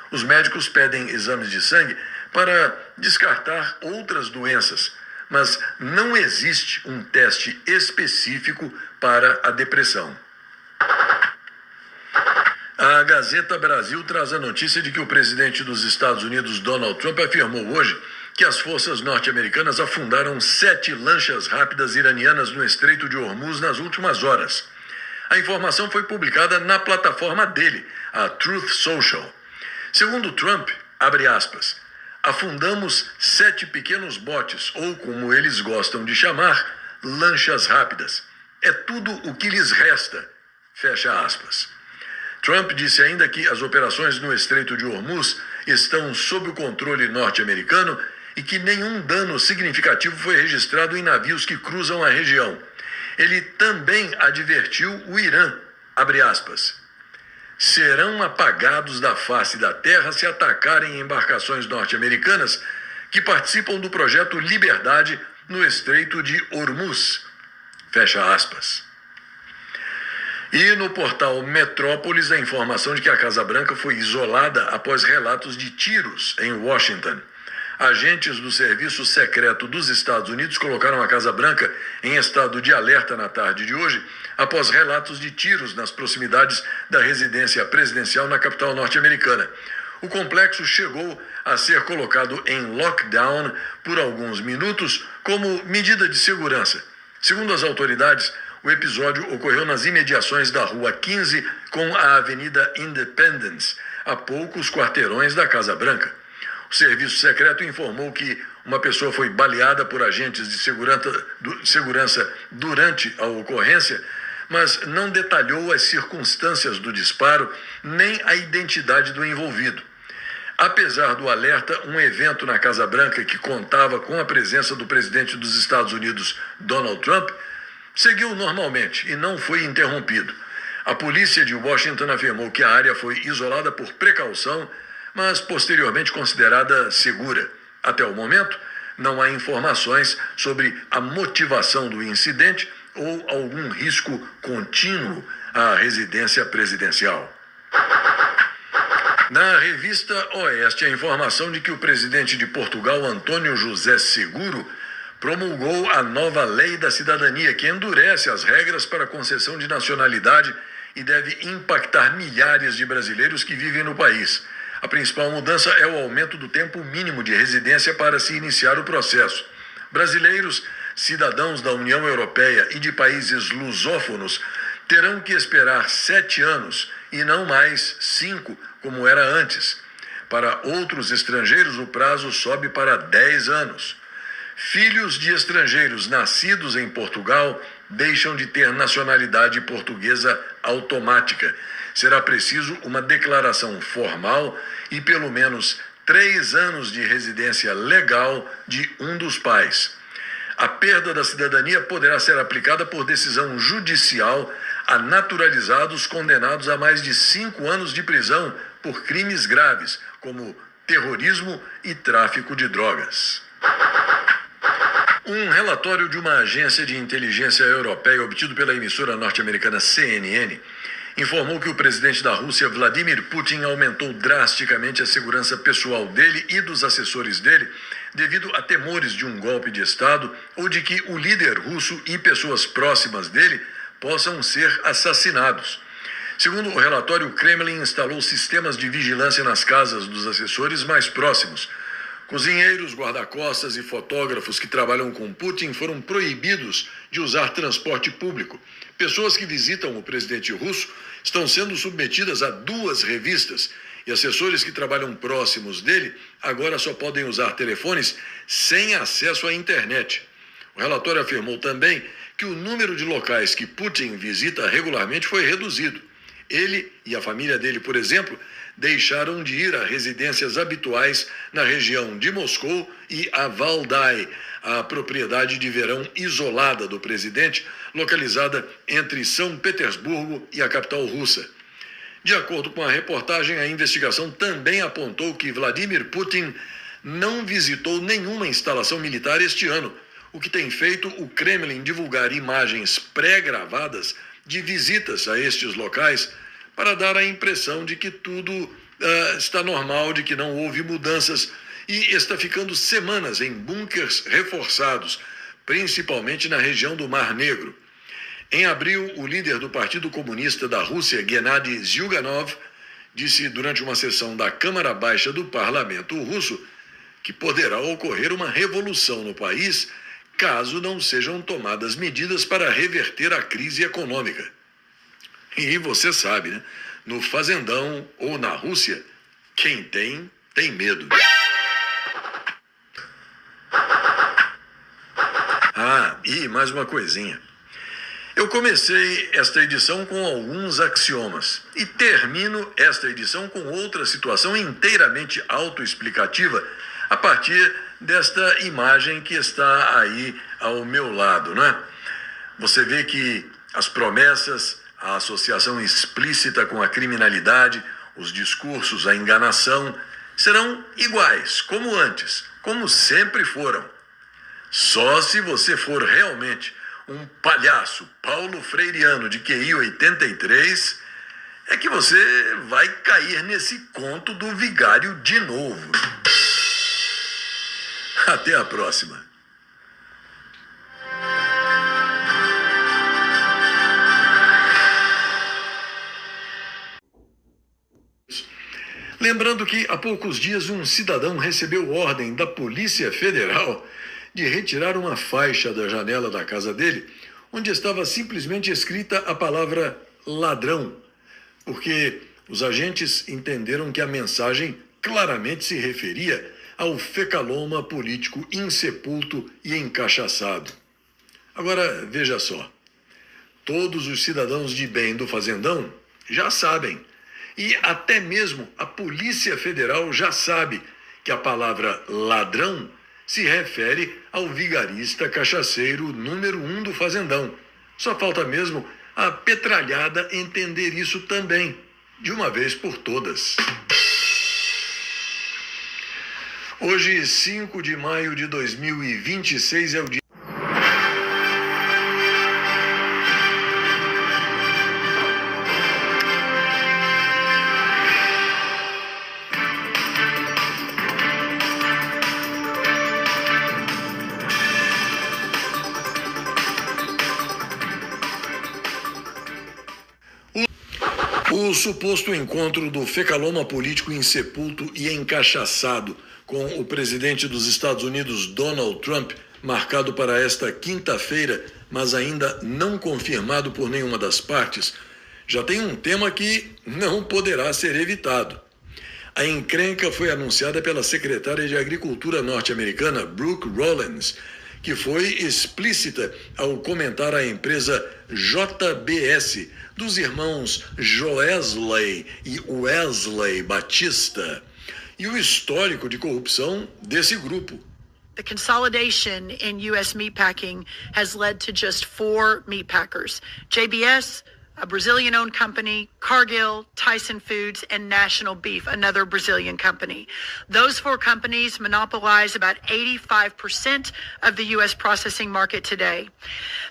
Os médicos pedem exames de sangue para descartar outras doenças, mas não existe um teste específico para a depressão. A Gazeta Brasil traz a notícia de que o presidente dos Estados Unidos, Donald Trump, afirmou hoje que as forças norte-americanas afundaram 7 lanchas rápidas iranianas no Estreito de Hormuz nas últimas horas. A informação foi publicada na plataforma dele, a Truth Social. Segundo Trump, abre aspas, afundamos 7 pequenos botes, ou como eles gostam de chamar, lanchas rápidas. É tudo o que lhes resta, fecha aspas. Trump disse ainda que as operações no Estreito de Hormuz estão sob o controle norte-americano e que nenhum dano significativo foi registrado em navios que cruzam a região. Ele também advertiu o Irã, abre aspas, serão apagados da face da terra se atacarem embarcações norte-americanas que participam do projeto Liberdade no Estreito de Hormuz, fecha aspas. E no portal Metrópolis, a informação de que a Casa Branca foi isolada após relatos de tiros em Washington. Agentes do Serviço Secreto dos Estados Unidos colocaram a Casa Branca em estado de alerta na tarde de hoje, após relatos de tiros nas proximidades da residência presidencial na capital norte-americana. O complexo chegou a ser colocado em lockdown por alguns minutos como medida de segurança. Segundo as autoridades, o episódio ocorreu nas imediações da Rua 15 com a Avenida Independence, a poucos quarteirões da Casa Branca. O Serviço Secreto informou que uma pessoa foi baleada por agentes de segurança durante a ocorrência, mas não detalhou as circunstâncias do disparo nem a identidade do envolvido. Apesar do alerta, um evento na Casa Branca que contava com a presença do presidente dos Estados Unidos, Donald Trump, seguiu normalmente e não foi interrompido. A polícia de Washington afirmou que a área foi isolada por precaução, mas posteriormente considerada segura. Até o momento, não há informações sobre a motivação do incidente ou algum risco contínuo à residência presidencial. Na revista Oeste, a informação de que o presidente de Portugal, António José Seguro, promulgou a nova lei da cidadania, que endurece as regras para a concessão de nacionalidade e deve impactar milhares de brasileiros que vivem no país. A principal mudança é o aumento do tempo mínimo de residência para se iniciar o processo. Brasileiros, cidadãos da União Europeia e de países lusófonos terão que esperar 7 anos e não mais 5, como era antes. Para outros estrangeiros, o prazo sobe para 10 anos. Filhos de estrangeiros nascidos em Portugal deixam de ter nacionalidade portuguesa automática. Será preciso uma declaração formal e pelo menos 3 anos de residência legal de um dos pais. A perda da cidadania poderá ser aplicada por decisão judicial a naturalizados condenados a mais de 5 anos de prisão por crimes graves, como terrorismo e tráfico de drogas. Um relatório de uma agência de inteligência europeia obtido pela emissora norte-americana CNN informou que o presidente da Rússia, Vladimir Putin, aumentou drasticamente a segurança pessoal dele e dos assessores dele devido a temores de um golpe de Estado ou de que o líder russo e pessoas próximas dele possam ser assassinados. Segundo o relatório, o Kremlin instalou sistemas de vigilância nas casas dos assessores mais próximos. Cozinheiros, guarda-costas e fotógrafos que trabalham com Putin foram proibidos de usar transporte público. Pessoas que visitam o presidente russo estão sendo submetidas a 2 revistas e assessores que trabalham próximos dele agora só podem usar telefones sem acesso à internet. O relatório afirmou também que o número de locais que Putin visita regularmente foi reduzido. Ele e a família dele, por exemplo, deixaram de ir a residências habituais na região de Moscou e a Valdai, a propriedade de verão isolada do presidente, localizada entre São Petersburgo e a capital russa. De acordo com a reportagem, a investigação também apontou que Vladimir Putin não visitou nenhuma instalação militar este ano, o que tem feito o Kremlin divulgar imagens pré-gravadas de visitas a estes locais para dar a impressão de que tudo está normal, de que não houve mudanças e está ficando semanas em bunkers reforçados, principalmente na região do Mar Negro. Em abril, o líder do Partido Comunista da Rússia, Gennady Zyuganov, disse durante uma sessão da Câmara Baixa do Parlamento russo que poderá ocorrer uma revolução no país caso não sejam tomadas medidas para reverter a crise econômica. E você sabe, né? No fazendão ou na Rússia, quem tem medo. E mais uma coisinha. Eu comecei esta edição com alguns axiomas e termino esta edição com outra situação inteiramente autoexplicativa a partir desta imagem que está aí ao meu lado, não é? Você vê que as promessas, a associação explícita com a criminalidade, os discursos, a enganação, serão iguais, como antes, como sempre foram. Só se você for realmente um palhaço paulo freireano de QI 83, é que você vai cair nesse conto do vigário de novo. Até a próxima. Lembrando que há poucos dias um cidadão recebeu ordem da Polícia Federal de retirar uma faixa da janela da casa dele, onde estava simplesmente escrita a palavra ladrão, porque os agentes entenderam que a mensagem claramente se referia ao fecaloma político insepulto e encachaçado. Agora, veja só, todos os cidadãos de bem do fazendão já sabem, e até mesmo a Polícia Federal já sabe que a palavra ladrão se refere ao vigarista cachaceiro número 1 do fazendão, Só falta mesmo a petralhada entender isso também, de uma vez por todas. Hoje, 5 de maio de 2026, é o dia. O suposto encontro do fecaloma político insepulto e encachaçado com o presidente dos Estados Unidos, Donald Trump, marcado para esta quinta-feira, mas ainda não confirmado por nenhuma das partes, já tem um tema que não poderá ser evitado. A encrenca foi anunciada pela secretária de Agricultura norte-americana, Brooke Rollins, que foi explícita ao comentar a empresa JBS, dos irmãos Joesley e Wesley Batista, e o histórico de corrupção desse grupo. The consolidation in U.S. meatpacking has led to just 4 meatpackers: JBS, a Brazilian-owned company, Cargill, Tyson Foods, and National Beef, another Brazilian company. Those 4 companies monopolize about 85% of the U.S. processing market today.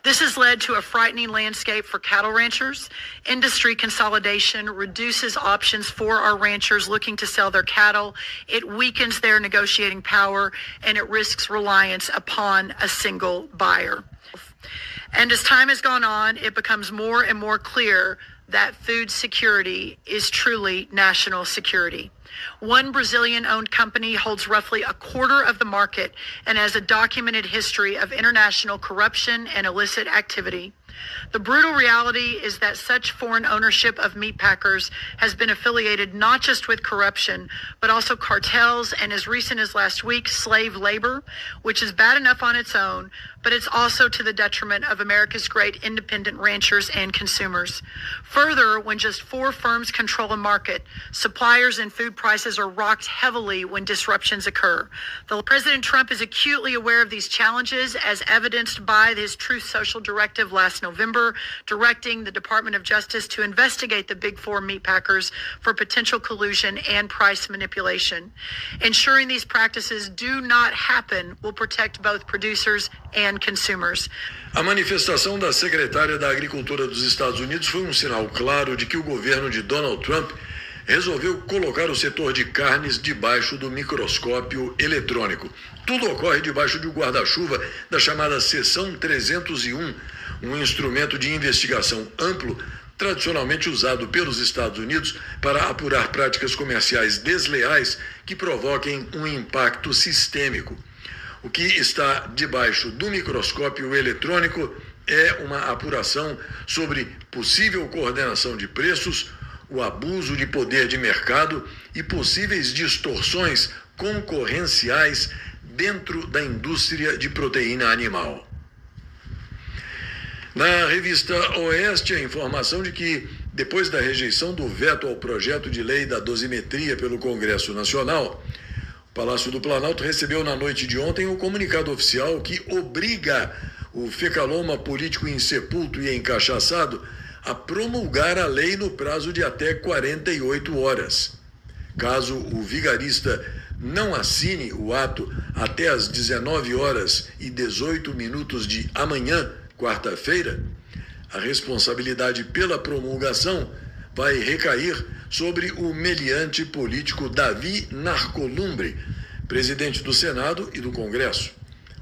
This has led to a frightening landscape for cattle ranchers. Industry consolidation reduces options for our ranchers looking to sell their cattle. It weakens their negotiating power, and it risks reliance upon a single buyer. And as time has gone on, it becomes more and more clear that food security is truly national security. One Brazilian-owned company holds roughly a quarter of the market and has a documented history of international corruption and illicit activity. The brutal reality is that such foreign ownership of meatpackers has been affiliated not just with corruption, but also cartels and, as recent as last week, slave labor, which is bad enough on its own, but it's also to the detriment of America's great independent ranchers and consumers. Further, when just 4 firms control a market, suppliers and food prices are rocked heavily when disruptions occur. President Trump is acutely aware of these challenges, as evidenced by his Truth Social directive last November, directing the Department of Justice to investigate the Big 4 meatpackers for potential collusion and price manipulation. Ensuring these practices do not happen will protect both producers and consumers. A manifestação da secretária da Agricultura dos Estados Unidos foi um sinal claro de que o governo de Donald Trump resolveu colocar o setor de carnes debaixo do microscópio eletrônico. Tudo ocorre debaixo de um guarda-chuva da chamada Seção 301, um instrumento de investigação amplo tradicionalmente usado pelos Estados Unidos para apurar práticas comerciais desleais que provoquem um impacto sistêmico. O que está debaixo do microscópio eletrônico é uma apuração sobre possível coordenação de preços, o abuso de poder de mercado e possíveis distorções concorrenciais dentro da indústria de proteína animal. Na revista Oeste, a informação de que, depois da rejeição do veto ao projeto de lei da dosimetria pelo Congresso Nacional, o Palácio do Planalto recebeu na noite de ontem o comunicado oficial que obriga o fecaloma político insepulto e encachaçado a promulgar a lei no prazo de até 48 horas. Caso o vigarista não assine o ato até às 19 horas e 18 minutos de amanhã, quarta-feira, a responsabilidade pela promulgação vai recair sobre o meliante político Davi Narcolumbre, presidente do Senado e do Congresso.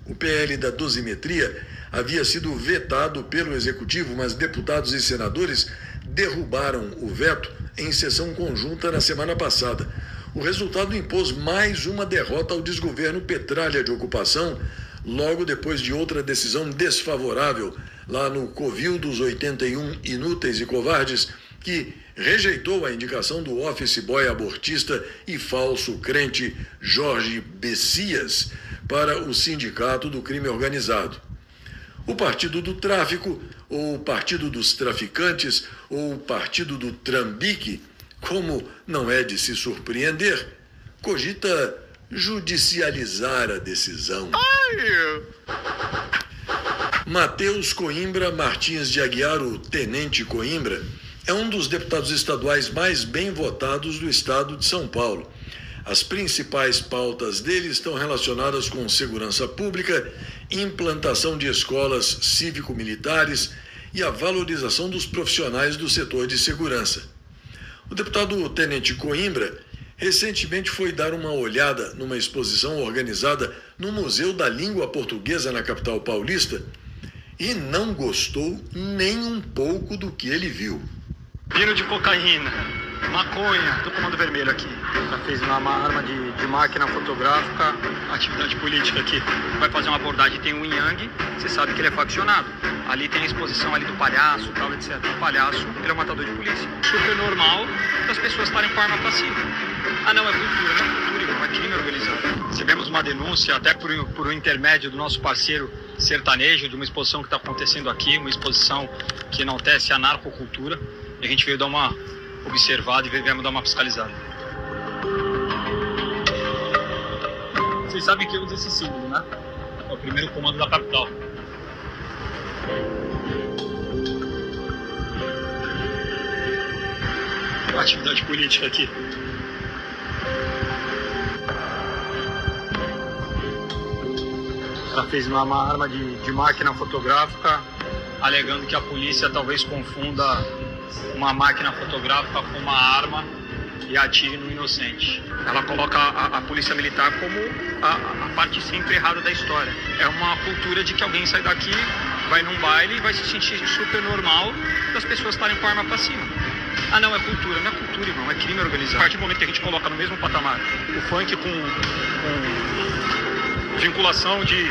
O PL da dosimetria havia sido vetado pelo Executivo, mas deputados e senadores derrubaram o veto em sessão conjunta na semana passada. O resultado impôs mais uma derrota ao desgoverno Petralha de ocupação, logo depois de outra decisão desfavorável lá no Covil dos 81 Inúteis e Covardes, que rejeitou a indicação do office boy abortista e falso crente Jorge Bessias para o Sindicato do Crime Organizado. O Partido do Tráfico, ou o Partido dos Traficantes, ou o Partido do Trambique, como não é de se surpreender, cogita judicializar a decisão. Matheus Coimbra Martins de Aguiar, o Tenente Coimbra, é um dos deputados estaduais mais bem votados do estado de São Paulo. As principais pautas dele estão relacionadas com segurança pública, implantação de escolas cívico-militares e a valorização dos profissionais do setor de segurança. O deputado Tenente Coimbra recentemente foi dar uma olhada numa exposição organizada no Museu da Língua Portuguesa na capital paulista e não gostou nem um pouco do que ele viu. Pino de cocaína, maconha, do Comando Vermelho aqui. Já fez uma arma de máquina fotográfica, atividade política aqui. Vai fazer uma abordagem, tem o Yin Yang, você sabe que ele é faccionado. Ali tem a exposição ali do palhaço, tal, etc. O palhaço, ele é um matador de polícia. Super normal das pessoas estarem com a arma pra cima. Ah não, é cultura, não é cultura, irmão, é crime organizado. Recebemos uma denúncia, até por um intermédio do nosso parceiro sertanejo, de uma exposição que está acontecendo aqui, uma exposição que enaltece a narcocultura. E a gente veio dar uma observada e viemos dar uma fiscalizada. Vocês sabem que eu uso esse símbolo, né? É o primeiro comando da capital. Atividade política aqui. Ela fez uma arma de máquina fotográfica, alegando que a polícia talvez confunda uma máquina fotográfica com uma arma e atire no inocente. Ela coloca a polícia militar como a parte sempre errada da história. É uma cultura de que alguém sai daqui, vai num baile e vai se sentir super normal das pessoas estarem com a arma pra cima. Ah não, é cultura, não é cultura, irmão, é crime organizado. A partir do momento que a gente coloca no mesmo patamar o funk com vinculação de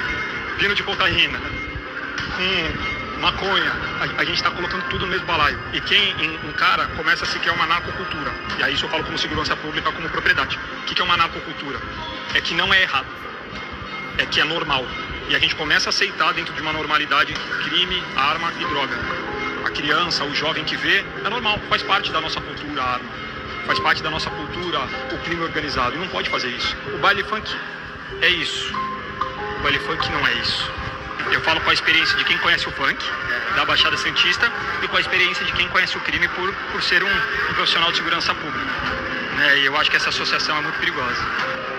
pino de cocaína, com maconha, a gente está colocando tudo no mesmo balaio. E quem encara começa a se criar uma narcocultura. E aí isso eu falo como segurança pública, como propriedade. O que é uma narcocultura? É que não é errado, é que é normal. E a gente começa a aceitar dentro de uma normalidade crime, arma e droga. A criança, o jovem que vê, é normal, faz parte da nossa cultura a arma. Faz parte da nossa cultura o crime organizado. E não pode fazer isso. O baile funk é isso. O baile funk não é isso. Eu falo com a experiência de quem conhece o funk, da Baixada Santista, e com a experiência de quem conhece o crime por ser um profissional de segurança pública. E eu acho que essa associação é muito perigosa.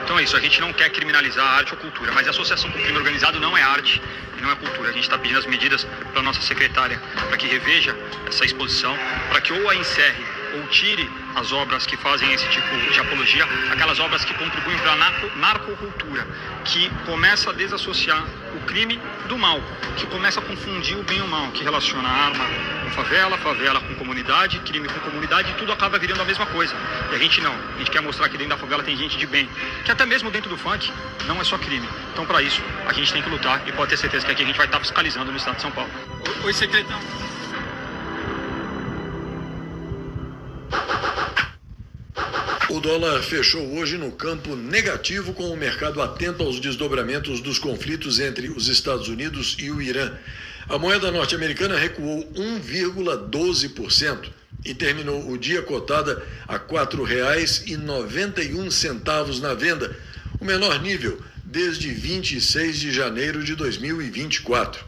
Então é isso, a gente não quer criminalizar a arte ou cultura, mas a associação com o crime organizado não é arte e não é cultura. A gente está pedindo as medidas para a nossa secretária para que reveja essa exposição, para que ou a encerre ou tire as obras que fazem esse tipo de apologia, aquelas obras que contribuem para a narcocultura, que começa a desassociar o crime do mal, que começa a confundir o bem e o mal, que relaciona a arma com favela, favela com comunidade, crime com comunidade, e tudo acaba virando a mesma coisa. E a gente não, a gente quer mostrar que dentro da favela tem gente de bem, que até mesmo dentro do funk não é só crime. Então para isso a gente tem que lutar e pode ter certeza que aqui a gente vai estar fiscalizando no estado de São Paulo. Oi, secretário. O dólar fechou hoje no campo negativo, com o mercado atento aos desdobramentos dos conflitos entre os Estados Unidos e o Irã. A moeda norte-americana recuou 1,12% e terminou o dia cotada a R$ 4,91 na venda, o menor nível desde 26 de janeiro de 2024.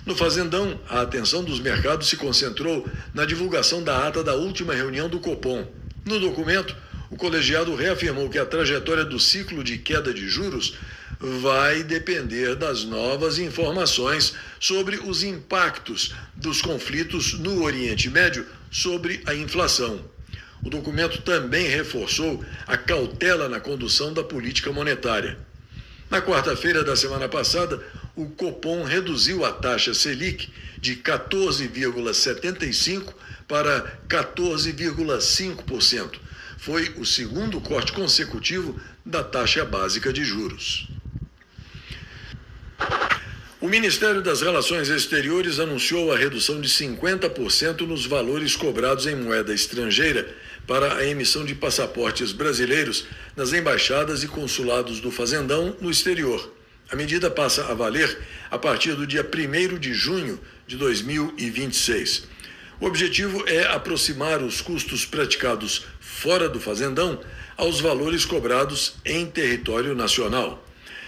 No Fazendão, a atenção dos mercados se concentrou na divulgação da ata da última reunião do Copom. No documento, o colegiado reafirmou que a trajetória do ciclo de queda de juros vai depender das novas informações sobre os impactos dos conflitos no Oriente Médio sobre a inflação. O documento também reforçou a cautela na condução da política monetária. Na quarta-feira da semana passada, o Copom reduziu a taxa Selic de 14,75% para 14,5%. Foi o segundo corte consecutivo da taxa básica de juros. O Ministério das Relações Exteriores anunciou a redução de 50% nos valores cobrados em moeda estrangeira para a emissão de passaportes brasileiros nas embaixadas e consulados do Fazendão no exterior. A medida passa a valer a partir do dia 1º de junho de 2026. O objetivo é aproximar os custos praticados fora do Fazendão aos valores cobrados em território nacional.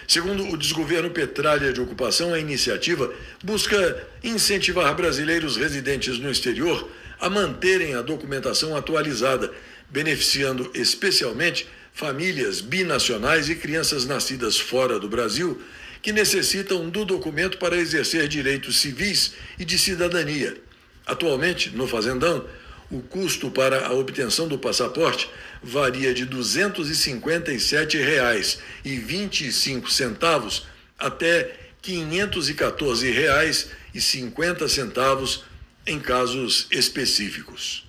Segundo o desgoverno Petralha de ocupação, a iniciativa busca incentivar brasileiros residentes no exterior a manterem a documentação atualizada, beneficiando especialmente famílias binacionais e crianças nascidas fora do Brasil que necessitam do documento para exercer direitos civis e de cidadania. Atualmente, no Fazendão, o custo para a obtenção do passaporte varia de R$ 257,25 até R$ 514,50 em casos específicos.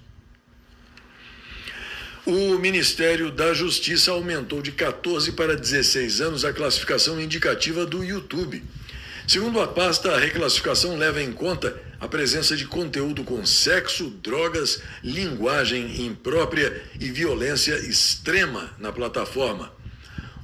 O Ministério da Justiça aumentou de 14 para 16 anos a classificação indicativa do YouTube. Segundo a pasta, a reclassificação leva em conta a presença de conteúdo com sexo, drogas, linguagem imprópria e violência extrema na plataforma.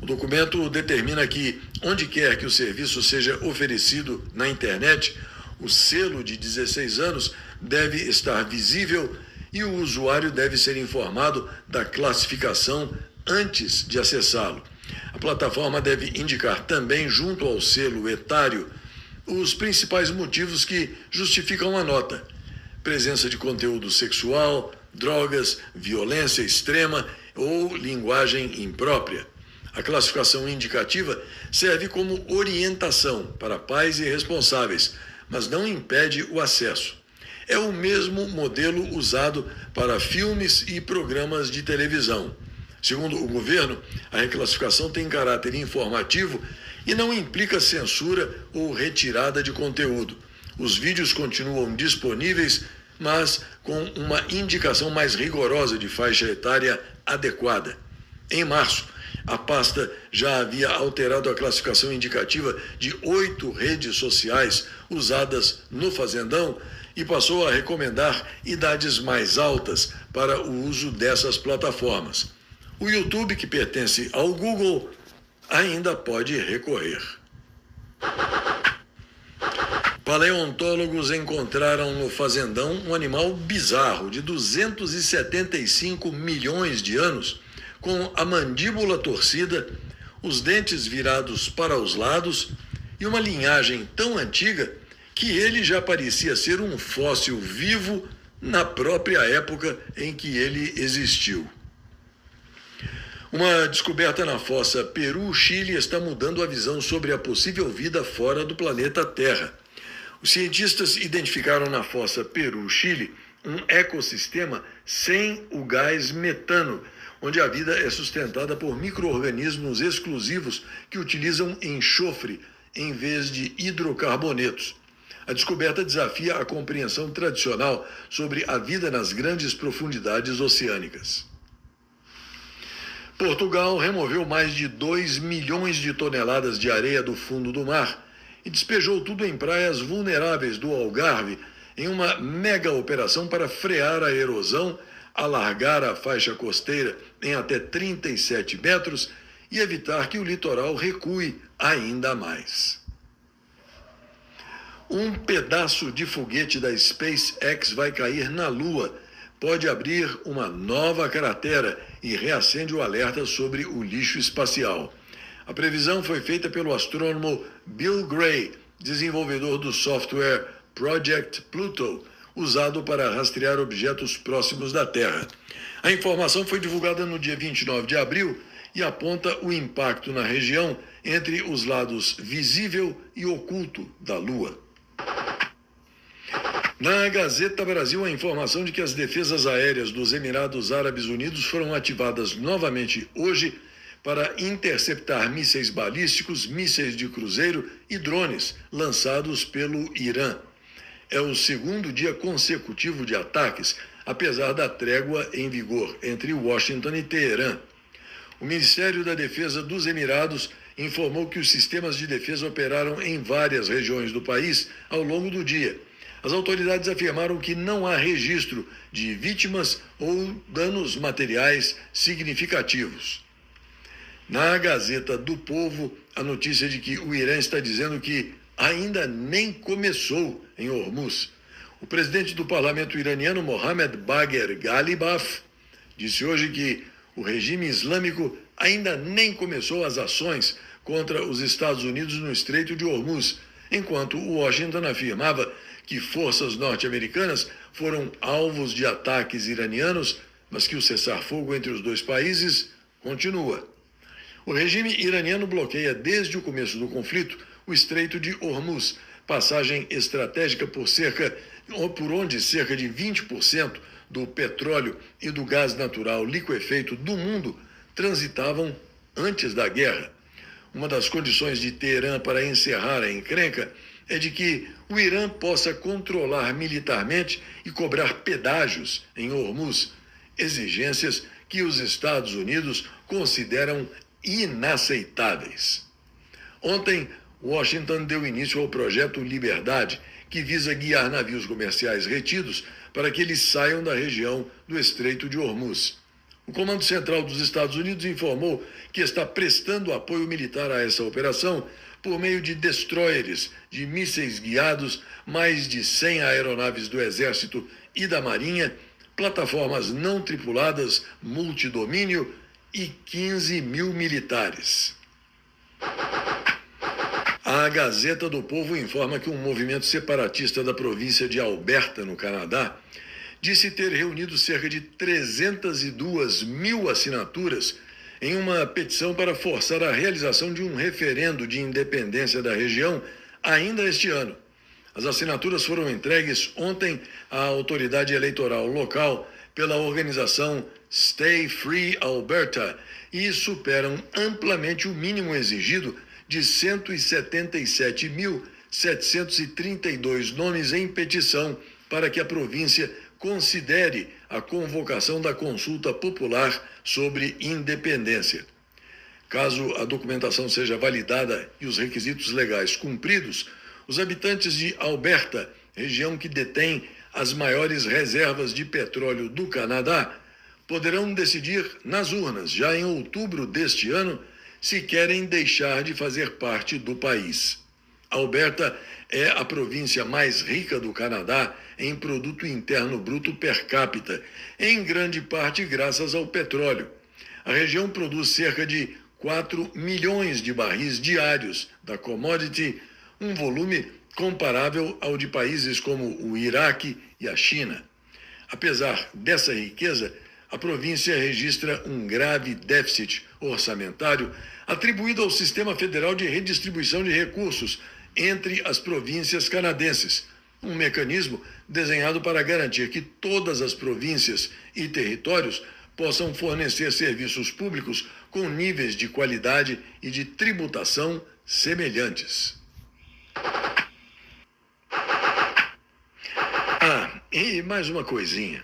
O documento determina que, onde quer que o serviço seja oferecido na internet, o selo de 16 anos deve estar visível e o usuário deve ser informado da classificação antes de acessá-lo. A plataforma deve indicar também, junto ao selo etário, os principais motivos que justificam a nota: presença de conteúdo sexual, drogas, violência extrema ou linguagem imprópria. A classificação indicativa serve como orientação para pais e responsáveis, mas não impede o acesso. É o mesmo modelo usado para filmes e programas de televisão. Segundo o governo, a reclassificação tem caráter informativo e não implica censura ou retirada de conteúdo. Os vídeos continuam disponíveis, mas com uma indicação mais rigorosa de faixa etária adequada. Em março, a pasta já havia alterado a classificação indicativa de 8 redes sociais usadas no Fazendão e passou a recomendar idades mais altas para o uso dessas plataformas. O YouTube, que pertence ao Google, ainda pode recorrer. Paleontólogos encontraram no Fazendão um animal bizarro de 275 milhões de anos, com a mandíbula torcida, os dentes virados para os lados e uma linhagem tão antiga que ele já parecia ser um fóssil vivo na própria época em que ele existiu. Uma descoberta na fossa Peru-Chile está mudando a visão sobre a possível vida fora do planeta Terra. Os cientistas identificaram na fossa Peru-Chile um ecossistema sem o gás metano, onde a vida é sustentada por micro-organismos exclusivos que utilizam enxofre em vez de hidrocarbonetos. A descoberta desafia a compreensão tradicional sobre a vida nas grandes profundidades oceânicas. Portugal removeu mais de 2 milhões de toneladas de areia do fundo do mar e despejou tudo em praias vulneráveis do Algarve em uma mega operação para frear a erosão, alargar a faixa costeira em até 37 metros e evitar que o litoral recue ainda mais. Um pedaço de foguete da SpaceX vai cair na Lua, pode abrir uma nova cratera e reacende o alerta sobre o lixo espacial. A previsão foi feita pelo astrônomo Bill Gray, desenvolvedor do software Project Pluto, usado para rastrear objetos próximos da Terra. A informação foi divulgada no dia 29 de abril e aponta o impacto na região entre os lados visível e oculto da Lua. Na Gazeta Brasil, a informação de que as defesas aéreas dos Emirados Árabes Unidos foram ativadas novamente hoje para interceptar mísseis balísticos, mísseis de cruzeiro e drones lançados pelo Irã. É o segundo dia consecutivo de ataques, apesar da trégua em vigor entre Washington e Teherã. O Ministério da Defesa dos Emirados informou que os sistemas de defesa operaram em várias regiões do país ao longo do dia. As autoridades afirmaram que não há registro de vítimas ou danos materiais significativos. Na Gazeta do Povo, a notícia de que o Irã está dizendo que ainda nem começou em Hormuz. O presidente do parlamento iraniano, Mohammad Bagher Ghalibaf, disse hoje que o regime islâmico ainda nem começou as ações contra os Estados Unidos no Estreito de Hormuz, enquanto Washington afirmava que forças norte-americanas foram alvos de ataques iranianos, mas que o cessar-fogo entre os dois países continua. O regime iraniano bloqueia desde o começo do conflito o Estreito de Hormuz, passagem estratégica por onde cerca de 20% do petróleo e do gás natural liquefeito do mundo transitavam antes da guerra. Uma das condições de Teherã para encerrar a encrenca é de que o Irã possa controlar militarmente e cobrar pedágios em Hormuz, exigências que os Estados Unidos consideram inaceitáveis. Ontem, Washington deu início ao projeto Liberdade, que visa guiar navios comerciais retidos para que eles saiam da região do Estreito de Hormuz. O Comando Central dos Estados Unidos informou que está prestando apoio militar a essa operação por meio de destroyers, de mísseis guiados, mais de 100 aeronaves do Exército e da Marinha, plataformas não tripuladas multidomínio e 15 mil militares. A Gazeta do Povo informa que um movimento separatista da província de Alberta, no Canadá, disse ter reunido cerca de 302 mil assinaturas em uma petição para forçar a realização de um referendo de independência da região ainda este ano. As assinaturas foram entregues ontem à autoridade eleitoral local pela organização Stay Free Alberta e superam amplamente o mínimo exigido de 177.732 nomes em petição para que a província considere a convocação da consulta popular sobre independência. Caso a documentação seja validada e os requisitos legais cumpridos, os habitantes de Alberta, região que detém as maiores reservas de petróleo do Canadá, poderão decidir nas urnas, já em outubro deste ano, se querem deixar de fazer parte do país. Alberta é a província mais rica do Canadá em produto interno bruto per capita, em grande parte graças ao petróleo. A região produz cerca de 4 milhões de barris diários da commodity, um volume comparável ao de países como o Iraque e a China. Apesar dessa riqueza, a província registra um grave déficit orçamentário atribuído ao Sistema Federal de Redistribuição de Recursos entre as províncias canadenses, um mecanismo desenhado para garantir que todas as províncias e territórios possam fornecer serviços públicos com níveis de qualidade e de tributação semelhantes. E mais uma coisinha.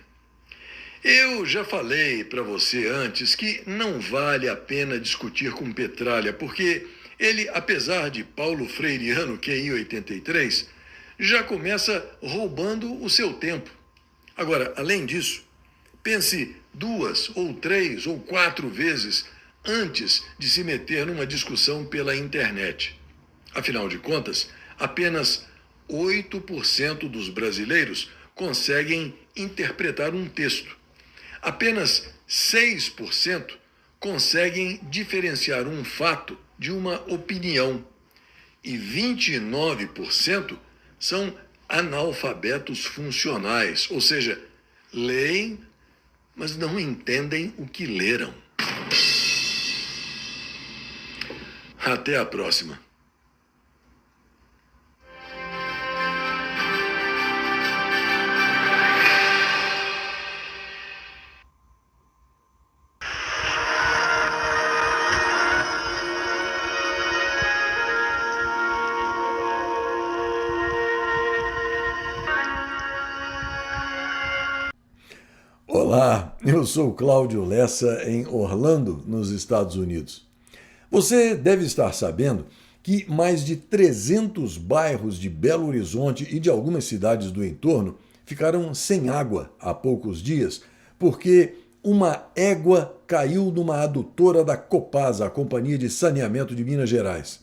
Eu já falei para você antes que não vale a pena discutir com Petralha, porque ele, apesar de Paulo Freireano QI 83, já começa roubando o seu tempo. Agora, além disso, pense 2 ou 3 ou 4 vezes antes de se meter numa discussão pela internet. Afinal de contas, apenas 8% dos brasileiros conseguem interpretar um texto. Apenas 6% conseguem diferenciar um fato de uma opinião. E 29% são analfabetos funcionais, ou seja, leem, mas não entendem o que leram. Até a próxima. Olá, eu sou Cláudio Lessa em Orlando, nos Estados Unidos. Você deve estar sabendo que mais de 300 bairros de Belo Horizonte e de algumas cidades do entorno ficaram sem água há poucos dias porque uma égua caiu numa adutora da Copasa, a Companhia de Saneamento de Minas Gerais.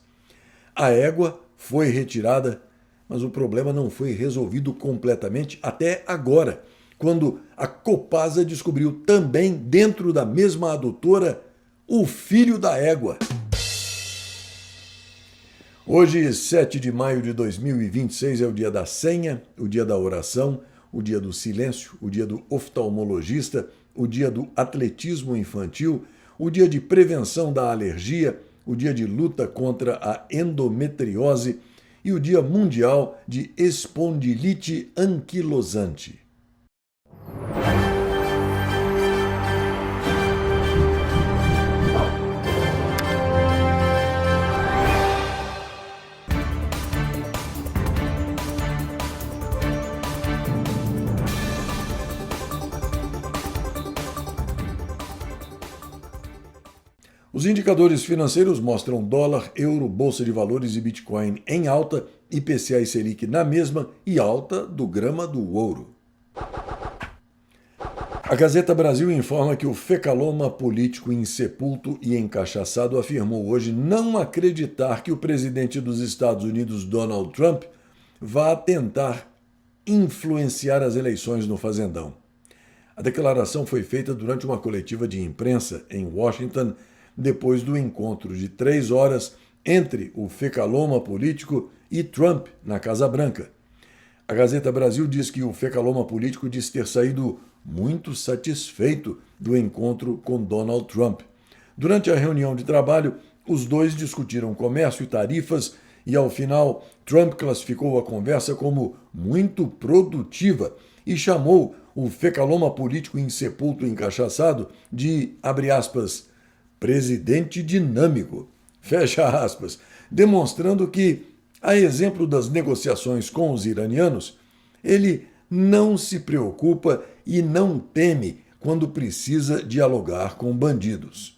A égua foi retirada, mas o problema não foi resolvido completamente até agora, quando a Copasa descobriu também dentro da mesma adutora o filho da égua. Hoje, 7 de maio de 2026, é o dia da senha, o dia da oração, o dia do silêncio, o dia do oftalmologista, o dia do atletismo infantil, o dia de prevenção da alergia, o dia de luta contra a endometriose e o dia mundial de espondilite anquilosante. Os indicadores financeiros mostram dólar, euro, bolsa de valores e Bitcoin em alta, IPCA e Selic na mesma e alta do grama do ouro. A Gazeta Brasil informa que o fecaloma político insepulto e encachaçado afirmou hoje não acreditar que o presidente dos Estados Unidos, Donald Trump, vá tentar influenciar as eleições no Fazendão. A declaração foi feita durante uma coletiva de imprensa em Washington, depois do encontro de 3 horas entre o fecaloma político e Trump na Casa Branca. A Gazeta Brasil diz que o fecaloma político diz ter saído muito satisfeito do encontro com Donald Trump. Durante a reunião de trabalho, os dois discutiram comércio e tarifas e, ao final, Trump classificou a conversa como muito produtiva e chamou o fecaloma político insepulto e encachaçado de, abre aspas, presidente dinâmico, fecha aspas, demonstrando que, a exemplo das negociações com os iranianos, ele não se preocupa e não teme quando precisa dialogar com bandidos.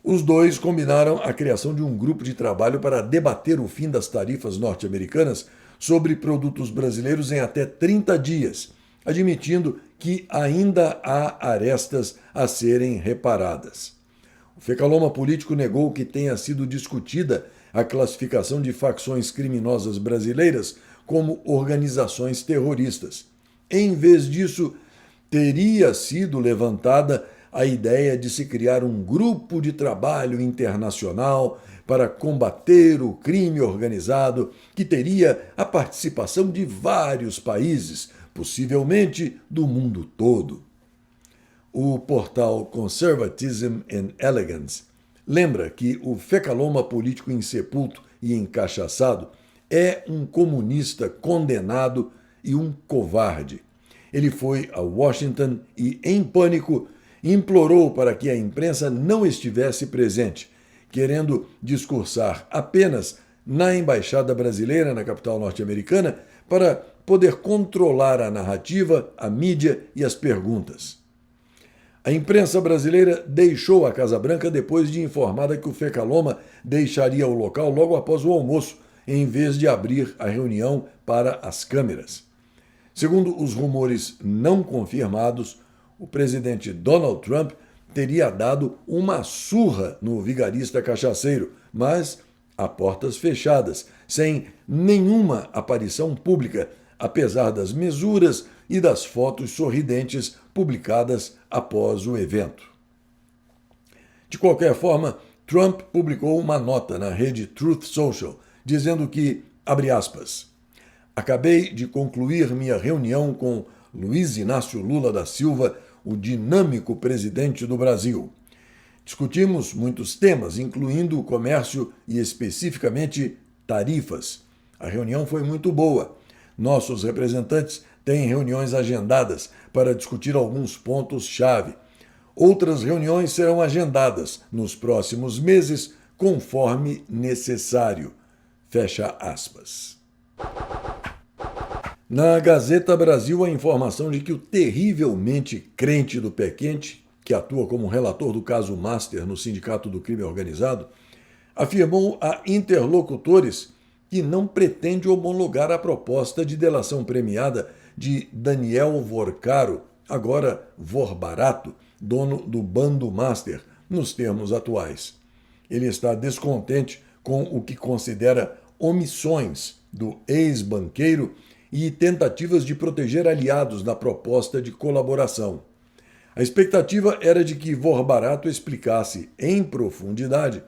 Os dois combinaram a criação de um grupo de trabalho para debater o fim das tarifas norte-americanas sobre produtos brasileiros em até 30 dias, admitindo que ainda há arestas a serem reparadas. O fecaloma político negou que tenha sido discutida a classificação de facções criminosas brasileiras como organizações terroristas. Em vez disso, teria sido levantada a ideia de se criar um grupo de trabalho internacional para combater o crime organizado, que teria a participação de vários países, possivelmente do mundo todo. O portal Conservatism and Elegance lembra que o fecaloma político insepulto e encachaçado é um comunista condenado e um covarde. Ele foi a Washington e, em pânico, implorou para que a imprensa não estivesse presente, querendo discursar apenas na embaixada brasileira na capital norte-americana para poder controlar a narrativa, a mídia e as perguntas. A imprensa brasileira deixou a Casa Branca depois de informada que o fecaloma deixaria o local logo após o almoço, em vez de abrir a reunião para as câmeras. Segundo os rumores não confirmados, o presidente Donald Trump teria dado uma surra no vigarista cachaceiro, mas a portas fechadas, sem nenhuma aparição pública, apesar das mesuras e das fotos sorridentes publicadas após o evento. De qualquer forma, Trump publicou uma nota na rede Truth Social, dizendo que, abre aspas, acabei de concluir minha reunião com Luiz Inácio Lula da Silva, o dinâmico presidente do Brasil. Discutimos muitos temas, incluindo o comércio e especificamente tarifas. A reunião foi muito boa. Nossos representantes têm reuniões agendadas para discutir alguns pontos-chave. Outras reuniões serão agendadas nos próximos meses, conforme necessário. Fecha aspas. Na Gazeta Brasil, a informação de que o terrivelmente crente do pé quente, que atua como relator do caso Master no Sindicato do Crime Organizado, afirmou a interlocutores que não pretende homologar a proposta de delação premiada de Daniel Vorcaro, agora Vorbarato, dono do Bando Master, nos termos atuais. Ele está descontente com o que considera omissões do ex-banqueiro e tentativas de proteger aliados na proposta de colaboração. A expectativa era de que Vorbarato explicasse, em profundidade,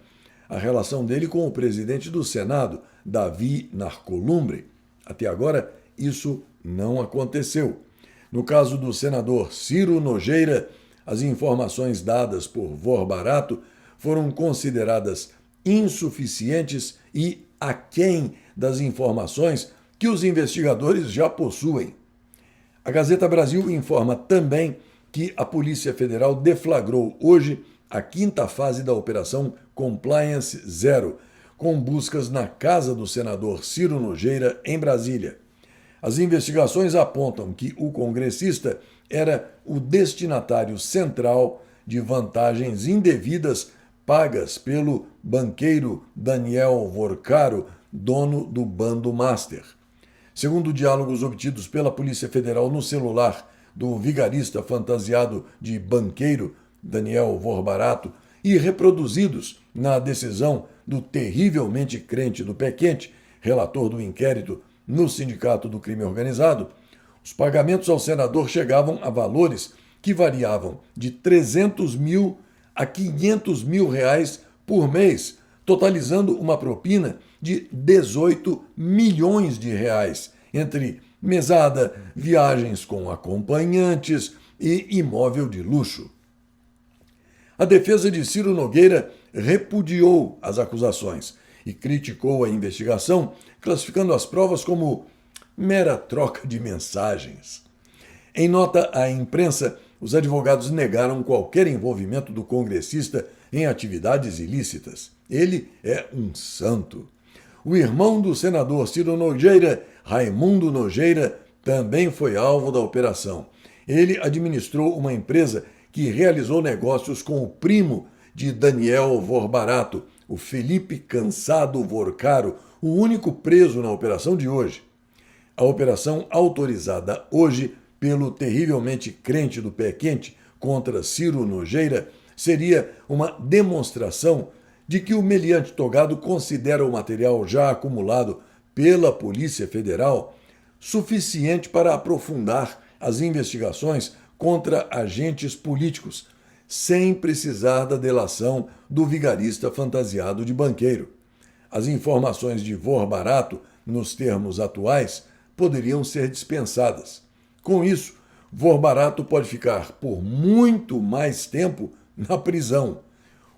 a relação dele com o presidente do Senado, Davi Narcolumbre. Até agora, isso não aconteceu. No caso do senador Ciro Nogueira, as informações dadas por Vorbarato foram consideradas insuficientes e aquém das informações que os investigadores já possuem. A Gazeta Brasil informa também que a Polícia Federal deflagrou hoje a 5ª fase da Operação Compliance Zero, com buscas na casa do senador Ciro Nogueira, em Brasília. As investigações apontam que o congressista era o destinatário central de vantagens indevidas pagas pelo banqueiro Daniel Vorcaro, dono do Bando Master. Segundo diálogos obtidos pela Polícia Federal no celular do vigarista fantasiado de banqueiro Daniel Vorbarato e reproduzidos na decisão do terrivelmente crente do pé quente, relator do inquérito no Sindicato do Crime Organizado, os pagamentos ao senador chegavam a valores que variavam de 300 mil a 500 mil reais por mês, totalizando uma propina de 18 milhões de reais, entre mesada, viagens com acompanhantes e imóvel de luxo. A defesa de Ciro Nogueira repudiou as acusações e criticou a investigação, classificando as provas como mera troca de mensagens. Em nota à imprensa, os advogados negaram qualquer envolvimento do congressista em atividades ilícitas. Ele é um santo. O irmão do senador Ciro Nogueira, Raimundo Nogueira, também foi alvo da operação. Ele administrou uma empresa que realizou negócios com o primo de Daniel Vorbarato, o Felipe Cansado Vorcaro, o único preso na operação de hoje. A operação autorizada hoje pelo terrivelmente crente do pé quente contra Ciro Nogueira seria uma demonstração de que o meliante togado considera o material já acumulado pela Polícia Federal suficiente para aprofundar as investigações contra agentes políticos, sem precisar da delação do vigarista fantasiado de banqueiro. As informações de Vorbarato, nos termos atuais, poderiam ser dispensadas. Com isso, Vorbarato pode ficar por muito mais tempo na prisão.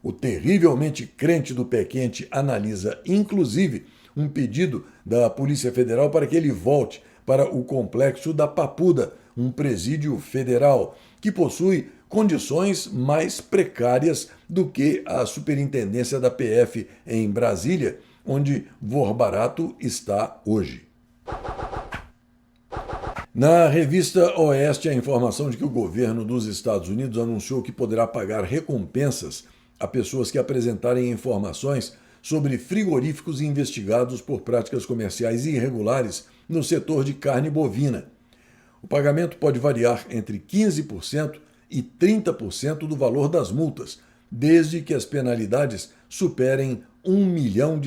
O terrivelmente crente do pé quente analisa, inclusive, um pedido da Polícia Federal para que ele volte para o complexo da Papuda, um presídio federal, que possui condições mais precárias do que a superintendência da PF em Brasília, onde Vorbarato está hoje. Na revista Oeste, a informação de que o governo dos Estados Unidos anunciou que poderá pagar recompensas a pessoas que apresentarem informações sobre frigoríficos investigados por práticas comerciais irregulares no setor de carne bovina. O pagamento pode variar entre 15% e 30% do valor das multas, desde que as penalidades superem $1 milhão.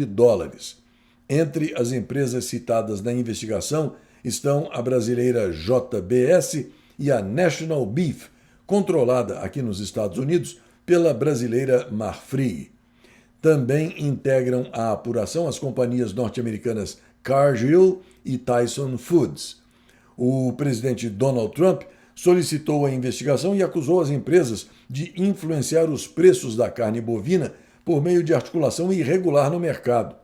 Entre as empresas citadas na investigação estão a brasileira JBS e a National Beef, controlada aqui nos Estados Unidos pela brasileira Marfrig. Também integram a apuração as companhias norte-americanas Cargill e Tyson Foods. O presidente Donald Trump solicitou a investigação e acusou as empresas de influenciar os preços da carne bovina por meio de articulação irregular no mercado.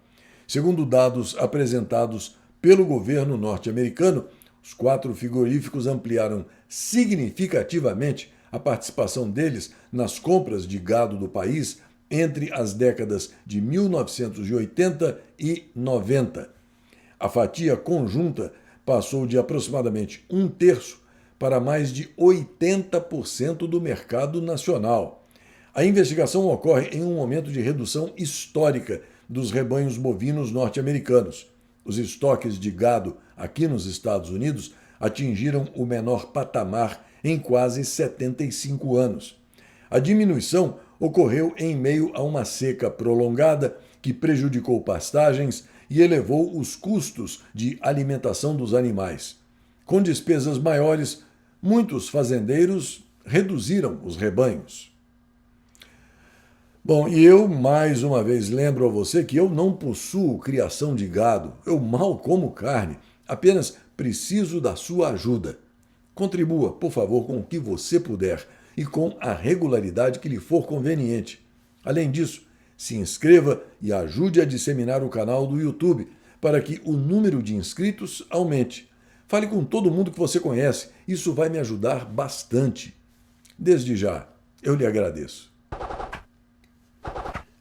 Segundo dados apresentados pelo governo norte-americano, os 4 frigoríficos ampliaram significativamente a participação deles nas compras de gado do país entre as décadas de 1980 e 90. A fatia conjunta passou de aproximadamente 1/3 para mais de 80% do mercado nacional. A investigação ocorre em um momento de redução histórica dos rebanhos bovinos norte-americanos. Os estoques de gado aqui nos Estados Unidos atingiram o menor patamar em quase 75 anos. A diminuição ocorreu em meio a uma seca prolongada que prejudicou pastagens e elevou os custos de alimentação dos animais. Com despesas maiores, muitos fazendeiros reduziram os rebanhos. Bom, e eu mais uma vez lembro a você que eu não possuo criação de gado, eu mal como carne, apenas preciso da sua ajuda. Contribua, por favor, com o que você puder e com a regularidade que lhe for conveniente. Além disso, se inscreva e ajude a disseminar o canal do YouTube para que o número de inscritos aumente. Fale com todo mundo que você conhece, isso vai me ajudar bastante. Desde já, eu lhe agradeço.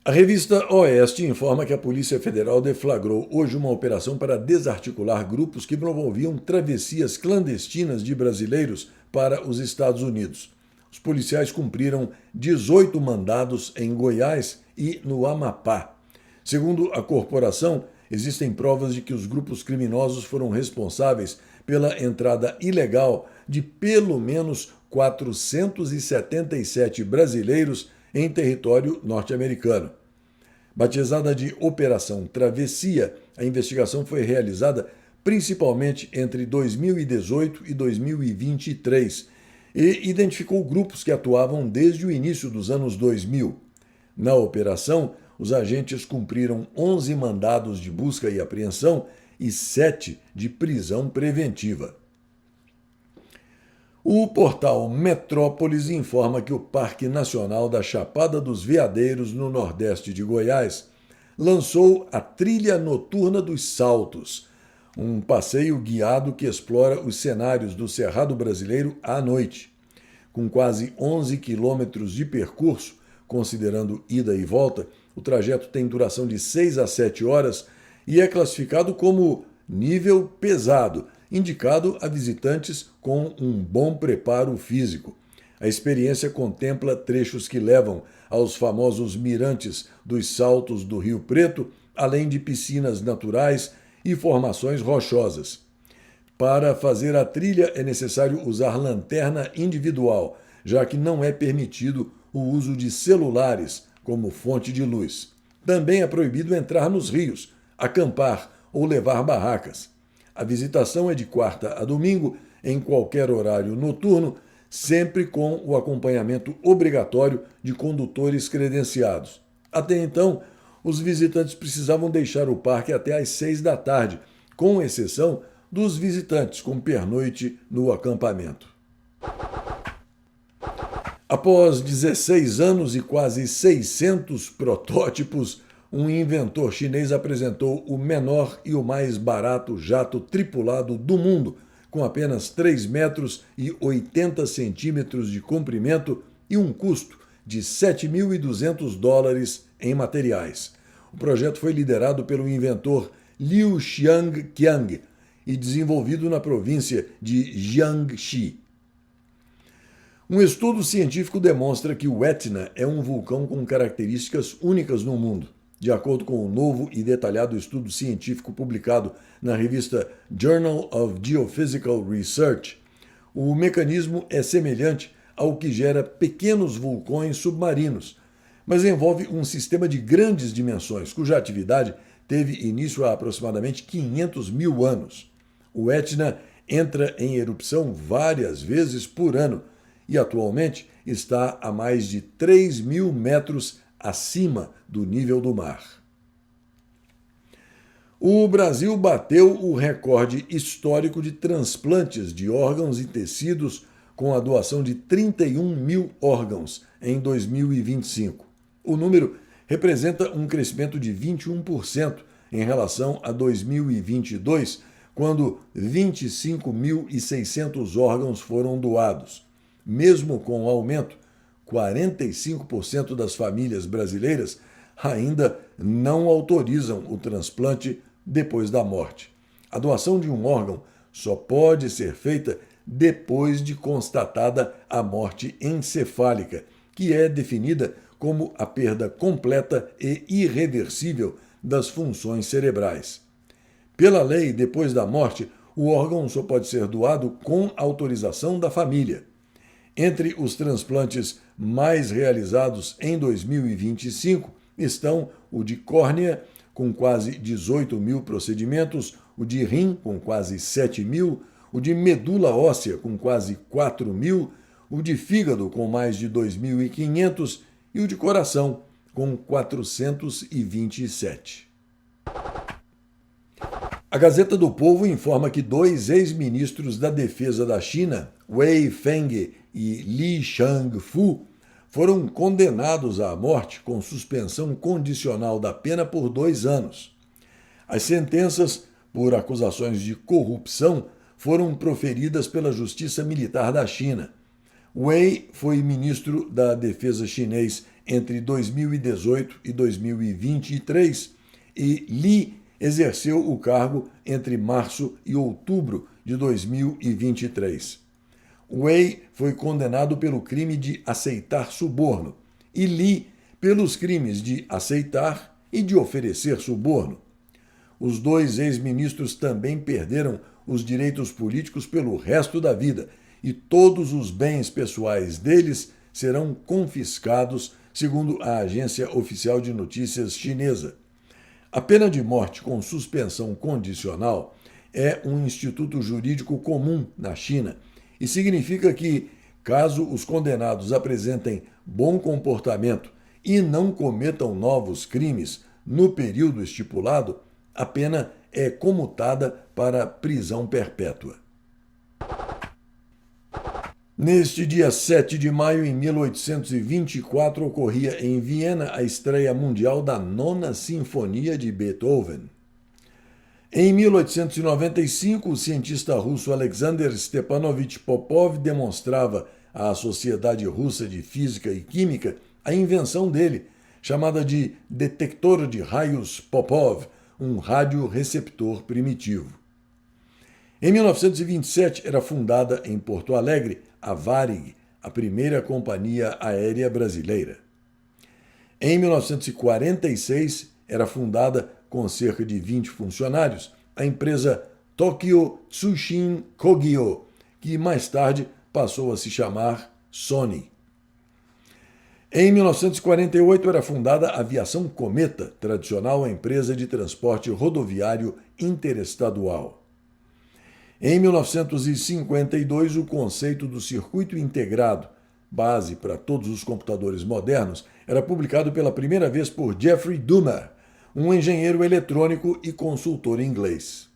A revista Oeste informa que a Polícia Federal deflagrou hoje uma operação para desarticular grupos que promoviam travessias clandestinas de brasileiros para os Estados Unidos. Os policiais cumpriram 18 mandados em Goiás e no Amapá. Segundo a corporação, existem provas de que os grupos criminosos foram responsáveis pela entrada ilegal de pelo menos 477 brasileiros em território norte-americano. Batizada de Operação Travessia, a investigação foi realizada principalmente entre 2018 e 2023 e identificou grupos que atuavam desde o início dos anos 2000. Na operação, os agentes cumpriram 11 mandados de busca e apreensão e 7 de prisão preventiva. O portal Metrópolis informa que o Parque Nacional da Chapada dos Veadeiros, no nordeste de Goiás, lançou a Trilha Noturna dos Saltos, um passeio guiado que explora os cenários do Cerrado Brasileiro à noite. Com quase 11 quilômetros de percurso, considerando ida e volta, o trajeto tem duração de 6 a 7 horas e é classificado como nível pesado, indicado a visitantes com um bom preparo físico. A experiência contempla trechos que levam aos famosos mirantes dos Saltos do Rio Preto, além de piscinas naturais e formações rochosas. Para fazer a trilha é necessário usar lanterna individual, já que não é permitido o uso de celulares como fonte de luz. Também é proibido entrar nos rios, acampar ou levar barracas. A visitação é de quarta a domingo, em qualquer horário noturno, sempre com o acompanhamento obrigatório de condutores credenciados. Até então, os visitantes precisavam deixar o parque até às 6 da tarde, com exceção dos visitantes com pernoite no acampamento. Após 16 anos e quase 600 protótipos, um inventor chinês apresentou o menor e o mais barato jato tripulado do mundo, com apenas 3 metros e 80 centímetros de comprimento e um custo de $7.200 em materiais. O projeto foi liderado pelo inventor Liu Xiangqiang e desenvolvido na província de Jiangxi. Um estudo científico demonstra que o Etna é um vulcão com características únicas no mundo. De acordo com um novo e detalhado estudo científico publicado na revista Journal of Geophysical Research, o mecanismo é semelhante ao que gera pequenos vulcões submarinos, mas envolve um sistema de grandes dimensões, cuja atividade teve início há aproximadamente 500 mil anos. O Etna entra em erupção várias vezes por ano e atualmente está a mais de 3.000 metros acima do nível do mar. O Brasil bateu o recorde histórico de transplantes de órgãos e tecidos com a doação de 31 mil órgãos em 2025. O número representa um crescimento de 21% em relação a 2022, quando 25.600 órgãos foram doados. Mesmo com o aumento, 45% das famílias brasileiras ainda não autorizam o transplante depois da morte. A doação de um órgão só pode ser feita depois de constatada a morte encefálica, que é definida como a perda completa e irreversível das funções cerebrais. Pela lei, depois da morte, o órgão só pode ser doado com autorização da família. Entre os transplantes mais realizados em 2025 estão o de córnea, com quase 18 mil procedimentos, o de rim, com quase 7 mil, o de medula óssea, com quase 4 mil, o de fígado, com mais de 2.500 e o de coração, com 427. A Gazeta do Povo informa que 2 ex-ministros da Defesa da China, Wei Feng e Li Shangfu, foram condenados à morte com suspensão condicional da pena por 2 anos. As sentenças por acusações de corrupção foram proferidas pela Justiça Militar da China. Wei foi ministro da Defesa chinês entre 2018 e 2023 e Li exerceu o cargo entre março e outubro de 2023. Wei foi condenado pelo crime de aceitar suborno e Li pelos crimes de aceitar e de oferecer suborno. Os 2 ex-ministros também perderam os direitos políticos pelo resto da vida e todos os bens pessoais deles serão confiscados, segundo a agência oficial de notícias chinesa. A pena de morte com suspensão condicional é um instituto jurídico comum na China e significa que, caso os condenados apresentem bom comportamento e não cometam novos crimes no período estipulado, a pena é comutada para prisão perpétua. Neste dia 7 de maio, em 1824, ocorria em Viena a estreia mundial da 9ª Sinfonia de Beethoven. Em 1895, o cientista russo Alexander Stepanovich Popov demonstrava à Sociedade Russa de Física e Química a invenção dele, chamada de detector de raios Popov, um radioreceptor primitivo. Em 1927, era fundada em Porto Alegre a Varig, a primeira companhia aérea brasileira. Em 1946, era fundada, com cerca de 20 funcionários, a empresa Tokyo Tsushin Kogyo, que mais tarde passou a se chamar Sony. Em 1948, era fundada a Aviação Cometa, tradicional empresa de transporte rodoviário interestadual. Em 1952, o conceito do circuito integrado, base para todos os computadores modernos, era publicado pela primeira vez por Jeffrey Dahmer, um engenheiro eletrônico e consultor inglês.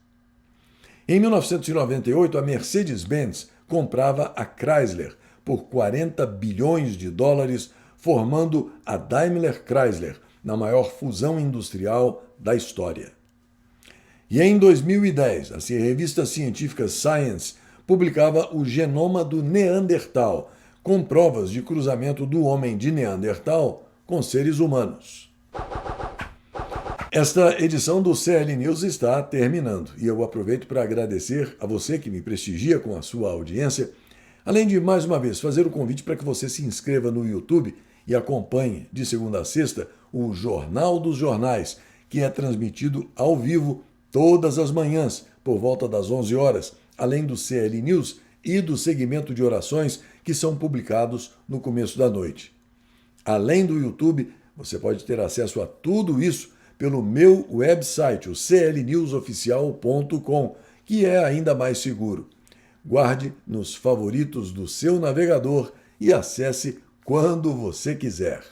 Em 1998, a Mercedes-Benz comprava a Chrysler por 40 bilhões de dólares, formando a Daimler Chrysler, na maior fusão industrial da história. E em 2010, a revista científica Science publicava o genoma do Neandertal, com provas de cruzamento do homem de Neandertal com seres humanos. Esta edição do CL News está terminando e eu aproveito para agradecer a você que me prestigia com a sua audiência, além de, mais uma vez, fazer o convite para que você se inscreva no YouTube e acompanhe, de segunda a sexta, o Jornal dos Jornais, que é transmitido ao vivo todas as manhãs, por volta das 11 horas, além do CL News e do segmento de orações que são publicados no começo da noite. Além do YouTube, você pode ter acesso a tudo isso pelo meu website, o clnewsoficial.com, que é ainda mais seguro. Guarde nos favoritos do seu navegador e acesse quando você quiser.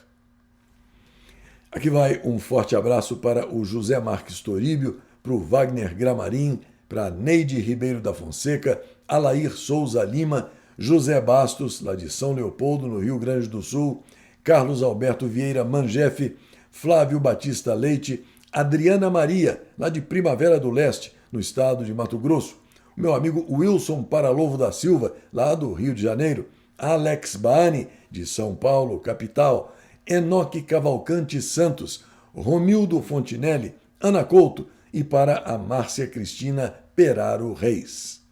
Aqui vai um forte abraço para o José Marques Toribio, para o Wagner Gramarim, para Neide Ribeiro da Fonseca, Alair Souza Lima, José Bastos, lá de São Leopoldo, no Rio Grande do Sul, Carlos Alberto Vieira Mangefe, Flávio Batista Leite, Adriana Maria, lá de Primavera do Leste, no estado de Mato Grosso, o meu amigo Wilson Paralovo da Silva, lá do Rio de Janeiro, Alex Baani, de São Paulo, capital, Enoque Cavalcante Santos, Romildo Fontinelli, Ana Couto e para a Márcia Cristina Peraro Reis.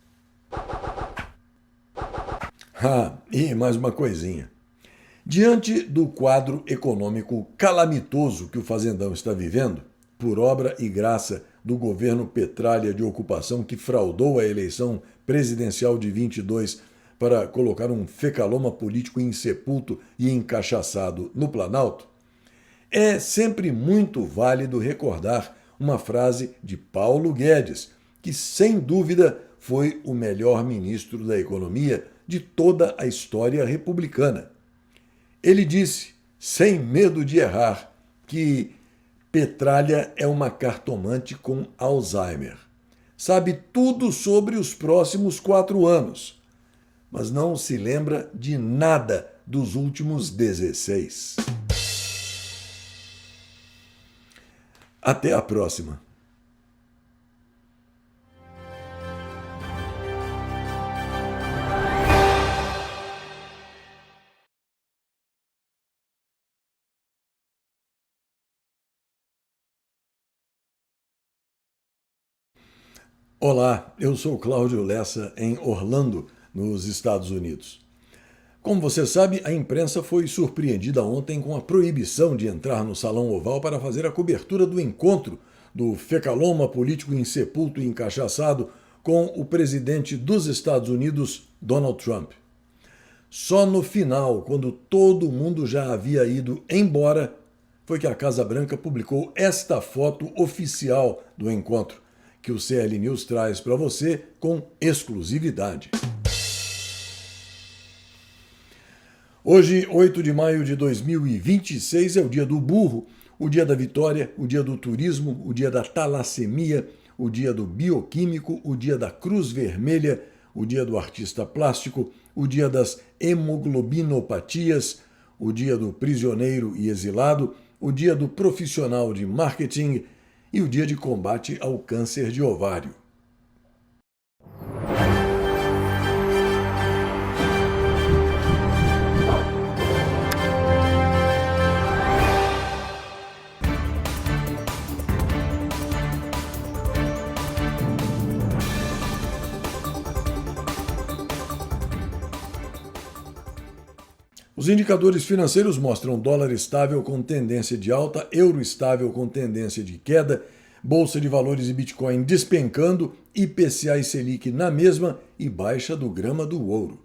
E mais uma coisinha. Diante do quadro econômico calamitoso que o Fazendão está vivendo, por obra e graça do governo Petralha de ocupação que fraudou a eleição presidencial de 22 para colocar um fecaloma político insepulto e encachaçado no Planalto, é sempre muito válido recordar uma frase de Paulo Guedes, que sem dúvida foi o melhor ministro da Economia de toda a história republicana. Ele disse, sem medo de errar, que Petralha é uma cartomante com Alzheimer. Sabe tudo sobre os próximos 4 anos, mas não se lembra de nada dos últimos 16. Até a próxima. Olá, eu sou Cláudio Lessa, em Orlando, nos Estados Unidos. Como você sabe, a imprensa foi surpreendida ontem com a proibição de entrar no Salão Oval para fazer a cobertura do encontro do fecaloma político insepulto e encachaçado com o presidente dos Estados Unidos, Donald Trump. Só no final, quando todo mundo já havia ido embora, foi que a Casa Branca publicou esta foto oficial do encontro, que o CL News traz para você com exclusividade. Hoje, 8 de maio de 2026, é o dia do burro, o dia da vitória, o dia do turismo, o dia da talassemia, o dia do bioquímico, o dia da Cruz Vermelha, o dia do artista plástico, o dia das hemoglobinopatias, o dia do prisioneiro e exilado, o dia do profissional de marketing e o dia de combate ao câncer de ovário. Os indicadores financeiros mostram dólar estável com tendência de alta, euro estável com tendência de queda, bolsa de valores e Bitcoin despencando, IPCA e Selic na mesma e baixa do grama do ouro.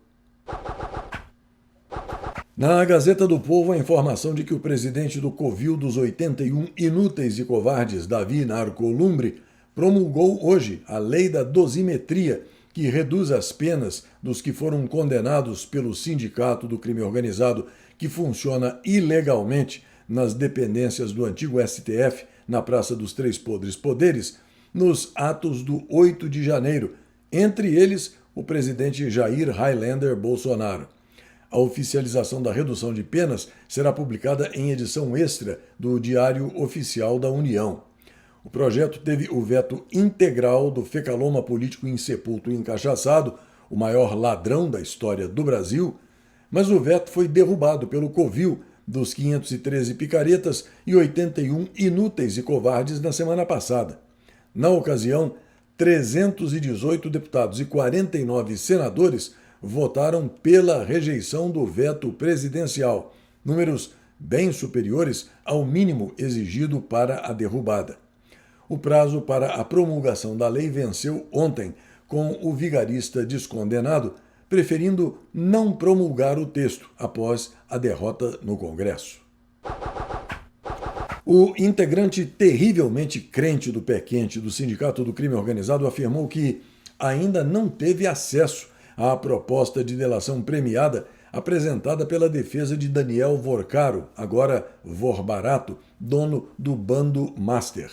Na Gazeta do Povo, a informação de que o presidente do Covil dos 81 inúteis e covardes, Davi Narcolumbre, promulgou hoje a lei da dosimetria, que reduz as penas dos que foram condenados pelo Sindicato do Crime Organizado, que funciona ilegalmente nas dependências do antigo STF, na Praça dos Três Poderes, nos atos do 8 de janeiro, entre eles o presidente Jair Highlander Bolsonaro. A oficialização da redução de penas será publicada em edição extra do Diário Oficial da União. O projeto teve o veto integral do fecaloma político insepulto e encachaçado, o maior ladrão da história do Brasil, mas o veto foi derrubado pelo Covil dos 513 picaretas e 81 inúteis e covardes na semana passada. Na ocasião, 318 deputados e 49 senadores votaram pela rejeição do veto presidencial, números bem superiores ao mínimo exigido para a derrubada. O prazo para a promulgação da lei venceu ontem, com o vigarista descondenado preferindo não promulgar o texto após a derrota no Congresso. O integrante terrivelmente crente do pé quente do Sindicato do Crime Organizado afirmou que ainda não teve acesso à proposta de delação premiada apresentada pela defesa de Daniel Vorcaro, agora Vorbarato, dono do Bando Master.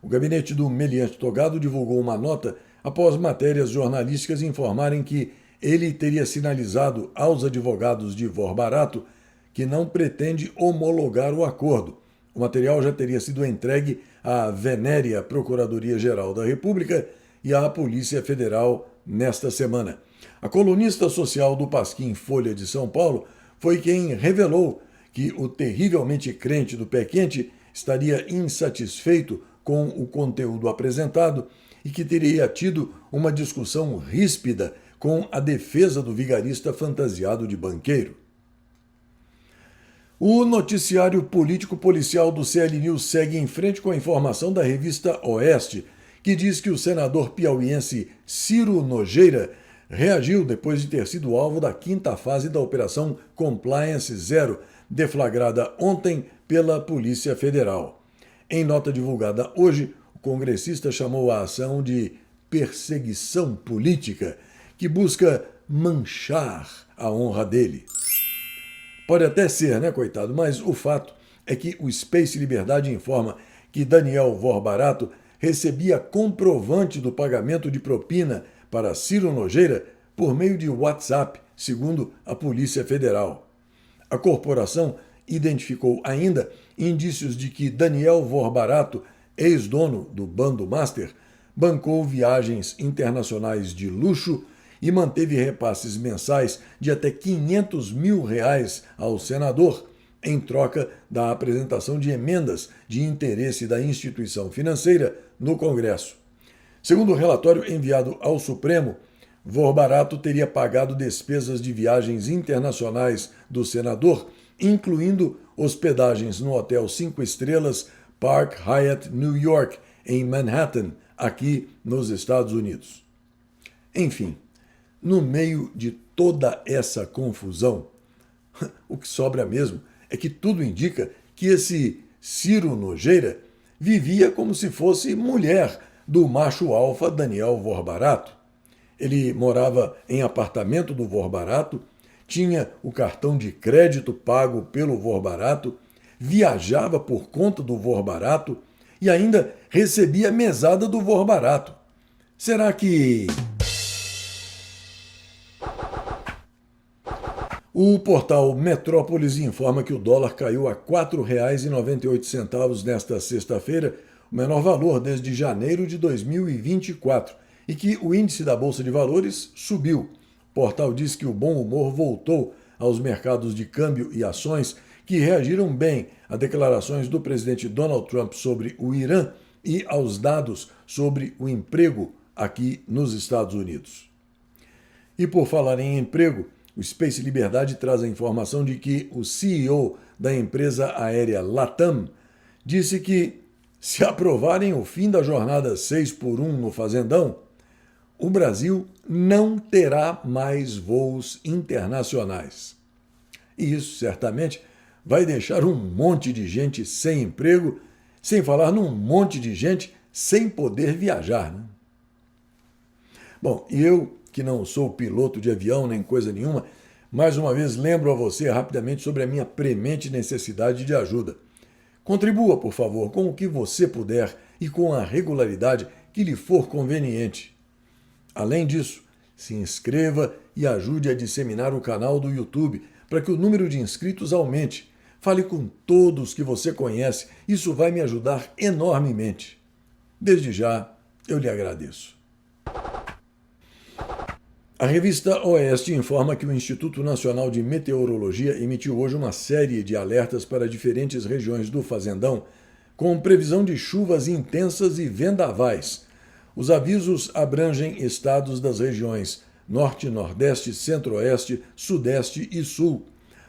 O gabinete do meliante togado divulgou uma nota após matérias jornalísticas informarem que ele teria sinalizado aos advogados de Vorbarato que não pretende homologar o acordo. O material já teria sido entregue à venérea Procuradoria-Geral da República e à Polícia Federal nesta semana. A colunista social do Pasquim Folha de São Paulo foi quem revelou que o terrivelmente crente do pé quente estaria insatisfeito com o conteúdo apresentado e que teria tido uma discussão ríspida com a defesa do vigarista fantasiado de banqueiro. O noticiário político-policial do CL News segue em frente com a informação da revista Oeste, que diz que o senador piauiense Ciro Nogueira reagiu depois de ter sido alvo da 5ª fase da Operação Compliance Zero, deflagrada ontem pela Polícia Federal. Em nota divulgada hoje, o congressista chamou a ação de perseguição política, que busca manchar a honra dele. Pode até ser, né, coitado, mas o fato é que o Space Liberdade informa que Daniel Vorbarato recebia comprovante do pagamento de propina para Ciro Nogueira por meio de WhatsApp, segundo a Polícia Federal. A corporação identificou ainda indícios de que Daniel Vorbarato, ex-dono do Bando Master, bancou viagens internacionais de luxo e manteve repasses mensais de até R$500 mil ao senador, em troca da apresentação de emendas de interesse da instituição financeira no Congresso. Segundo o relatório enviado ao Supremo, Vorbarato teria pagado despesas de viagens internacionais do senador, incluindo hospedagens no Hotel 5 Estrelas Park Hyatt New York, em Manhattan, aqui nos Estados Unidos. Enfim, no meio de toda essa confusão, o que sobra mesmo é que tudo indica que esse Ciro Nogueira vivia como se fosse mulher do macho alfa Daniel Vorbarato. Ele morava em apartamento do Vorbarato, tinha o cartão de crédito pago pelo Vorbarato, viajava por conta do Vorbarato e ainda recebia mesada do Vorbarato. Será que... O portal Metrópolis informa que o dólar caiu a R$ 4,98 nesta sexta-feira, o menor valor desde janeiro de 2024, e que o índice da Bolsa de Valores subiu. O portal diz que o bom humor voltou aos mercados de câmbio e ações, que reagiram bem a declarações do presidente Donald Trump sobre o Irã e aos dados sobre o emprego aqui nos Estados Unidos. E por falar em emprego, o Space Liberdade traz a informação de que o CEO da empresa aérea LATAM disse que, se aprovarem o fim da jornada 6x1 no Fazendão, o Brasil não terá mais voos internacionais. E isso, certamente, vai deixar um monte de gente sem emprego, sem falar num monte de gente sem poder viajar, né? Bom, e eu, que não sou piloto de avião nem coisa nenhuma, mais uma vez lembro a você rapidamente sobre a minha premente necessidade de ajuda. Contribua, por favor, com o que você puder e com a regularidade que lhe for conveniente. Além disso, se inscreva e ajude a disseminar o canal do YouTube para que o número de inscritos aumente. Fale com todos que você conhece, isso vai me ajudar enormemente. Desde já, eu lhe agradeço. A revista Oeste informa que o Instituto Nacional de Meteorologia emitiu hoje uma série de alertas para diferentes regiões do Fazendão, com previsão de chuvas intensas e vendavais. Os avisos abrangem estados das regiões Norte, Nordeste, Centro-Oeste, Sudeste e Sul.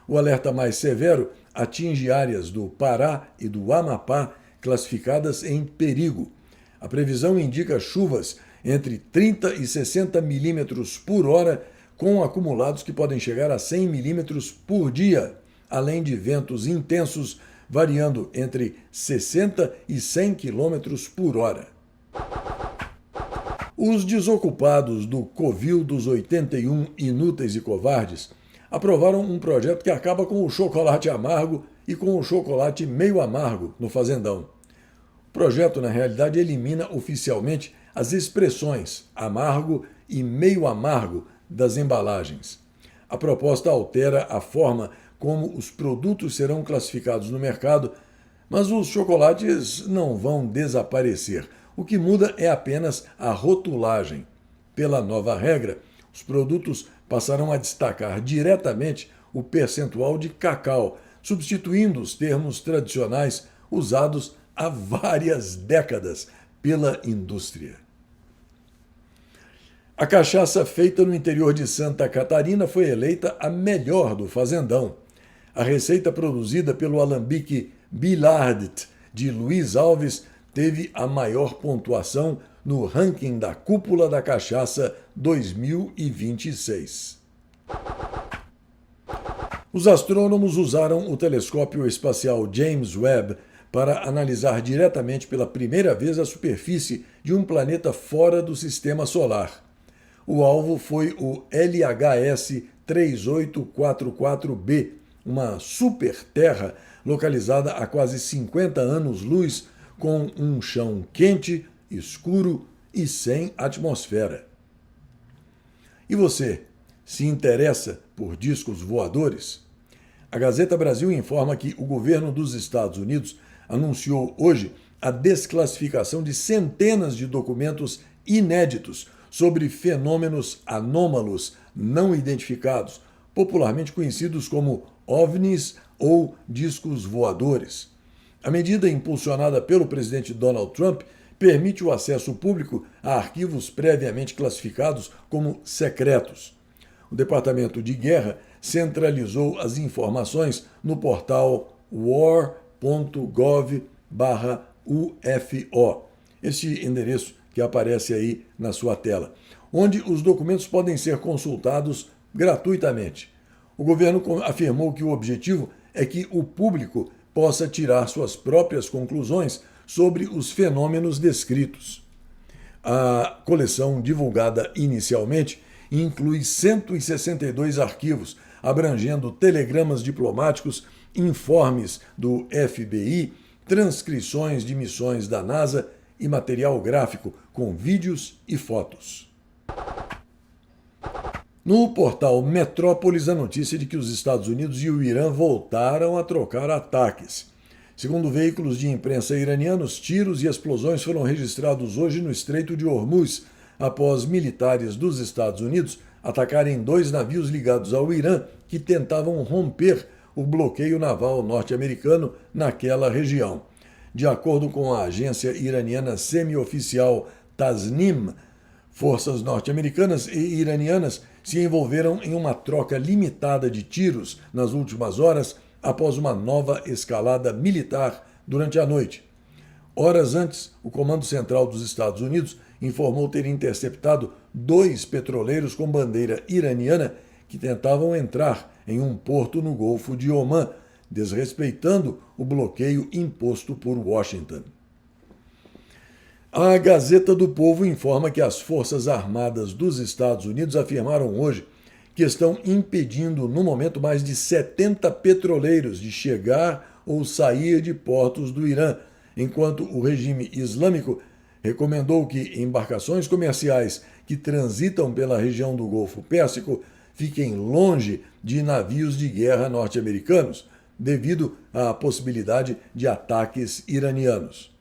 O alerta mais severo atinge áreas do Pará e do Amapá, classificadas em perigo. A previsão indica chuvas entre 30 e 60 milímetros por hora, com acumulados que podem chegar a 100 milímetros por dia, além de ventos intensos variando entre 60 e 100 quilômetros por hora. Os desocupados do Covil dos 81 Inúteis e Covardes aprovaram um projeto que acaba com o chocolate amargo e com o chocolate meio amargo no Fazendão. O projeto, na realidade, elimina oficialmente as expressões amargo e meio amargo das embalagens. A proposta altera a forma como os produtos serão classificados no mercado, mas os chocolates não vão desaparecer. O que muda é apenas a rotulagem. Pela nova regra, os produtos passarão a destacar diretamente o percentual de cacau, substituindo os termos tradicionais usados há várias décadas pela indústria. A cachaça feita no interior de Santa Catarina foi eleita a melhor do Fazendão. A receita produzida pelo alambique Billard de Luiz Alves teve a maior pontuação no ranking da Cúpula da Cachaça 2026. Os astrônomos usaram o telescópio espacial James Webb para analisar diretamente pela primeira vez a superfície de um planeta fora do Sistema Solar. O alvo foi o LHS 3844b, uma super-terra localizada a quase 50 anos-luz, com um chão quente, escuro e sem atmosfera. E você, se interessa por discos voadores? A Gazeta Brasil informa que o governo dos Estados Unidos anunciou hoje a desclassificação de centenas de documentos inéditos sobre fenômenos anômalos não identificados, popularmente conhecidos como OVNIs ou discos voadores. A medida impulsionada pelo presidente Donald Trump permite o acesso público a arquivos previamente classificados como secretos. O Departamento de Guerra centralizou as informações no portal war.gov/UFO, este endereço que aparece aí na sua tela, onde os documentos podem ser consultados gratuitamente. O governo afirmou que o objetivo é que o público possa tirar suas próprias conclusões sobre os fenômenos descritos. A coleção divulgada inicialmente inclui 162 arquivos, abrangendo telegramas diplomáticos, informes do FBI, transcrições de missões da NASA e material gráfico com vídeos e fotos. No portal Metrópolis, a notícia de que os Estados Unidos e o Irã voltaram a trocar ataques. Segundo veículos de imprensa iranianos, tiros e explosões foram registrados hoje no Estreito de Hormuz, após militares dos Estados Unidos atacarem 2 navios ligados ao Irã que tentavam romper o bloqueio naval norte-americano naquela região. De acordo com a agência iraniana semi-oficial Tasnim, forças norte-americanas e iranianas se envolveram em uma troca limitada de tiros nas últimas horas após uma nova escalada militar durante a noite. Horas antes, o Comando Central dos Estados Unidos informou ter interceptado 2 petroleiros com bandeira iraniana que tentavam entrar em um porto no Golfo de Omã, desrespeitando o bloqueio imposto por Washington. A Gazeta do Povo informa que as Forças Armadas dos Estados Unidos afirmaram hoje que estão impedindo, no momento, mais de 70 petroleiros de chegar ou sair de portos do Irã, enquanto o regime islâmico recomendou que embarcações comerciais que transitam pela região do Golfo Pérsico fiquem longe de navios de guerra norte-americanos, devido à possibilidade de ataques iranianos.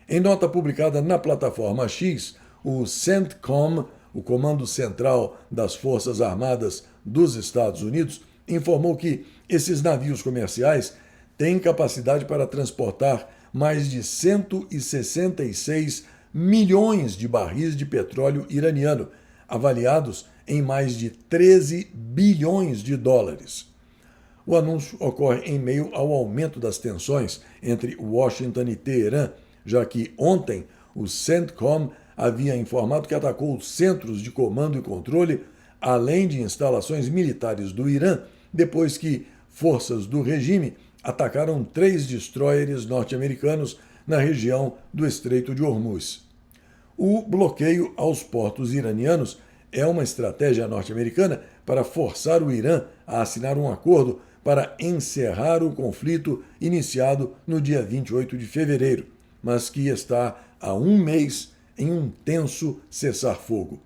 Em nota publicada na plataforma X, o CENTCOM, o Comando Central das Forças Armadas dos Estados Unidos, informou que esses navios comerciais têm capacidade para transportar mais de 166 milhões de barris de petróleo iraniano, avaliados em mais de 13 bilhões de dólares. O anúncio ocorre em meio ao aumento das tensões entre Washington e Teherã, já que ontem o CENTCOM havia informado que atacou centros de comando e controle, além de instalações militares do Irã, depois que forças do regime atacaram 3 destroyers norte-americanos na região do Estreito de Hormuz. O bloqueio aos portos iranianos é uma estratégia norte-americana para forçar o Irã a assinar um acordo para encerrar o conflito iniciado no dia 28 de fevereiro, mas que está há um mês em um tenso cessar-fogo.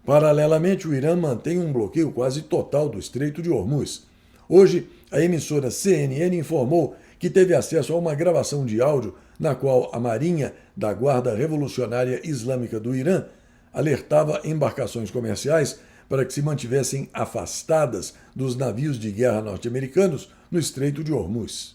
Paralelamente, o Irã mantém um bloqueio quase total do Estreito de Hormuz. Hoje, a emissora CNN informou que teve acesso a uma gravação de áudio na qual a Marinha da Guarda Revolucionária Islâmica do Irã alertava embarcações comerciais para que se mantivessem afastadas dos navios de guerra norte-americanos no Estreito de Hormuz.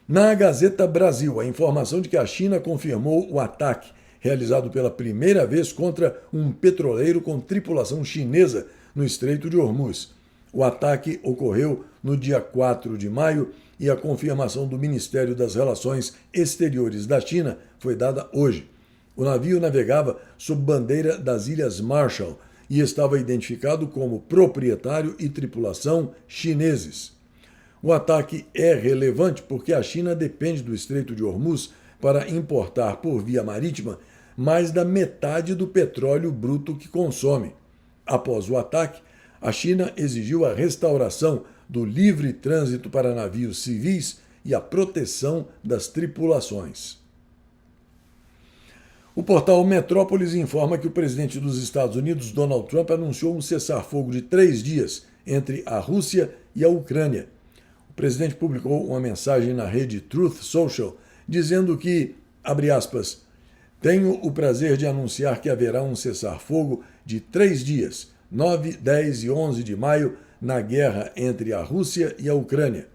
Na Gazeta Brasil, a informação de que a China confirmou o ataque realizado pela primeira vez contra um petroleiro com tripulação chinesa no Estreito de Hormuz. O ataque ocorreu no dia 4 de maio e a confirmação do Ministério das Relações Exteriores da China foi dada hoje. O navio navegava sob bandeira das Ilhas Marshall e estava identificado como proprietário e tripulação chineses. O ataque é relevante porque a China depende do Estreito de Hormuz para importar por via marítima mais da metade do petróleo bruto que consome. Após o ataque, a China exigiu a restauração do livre trânsito para navios civis e a proteção das tripulações. O portal Metrópolis informa que o presidente dos Estados Unidos, Donald Trump, anunciou um cessar-fogo de 3 dias entre a Rússia e a Ucrânia. O presidente publicou uma mensagem na rede Truth Social dizendo que, abre aspas, tenho o prazer de anunciar que haverá um cessar-fogo de 3 dias, 9, 10 e 11 de maio, na guerra entre a Rússia e a Ucrânia.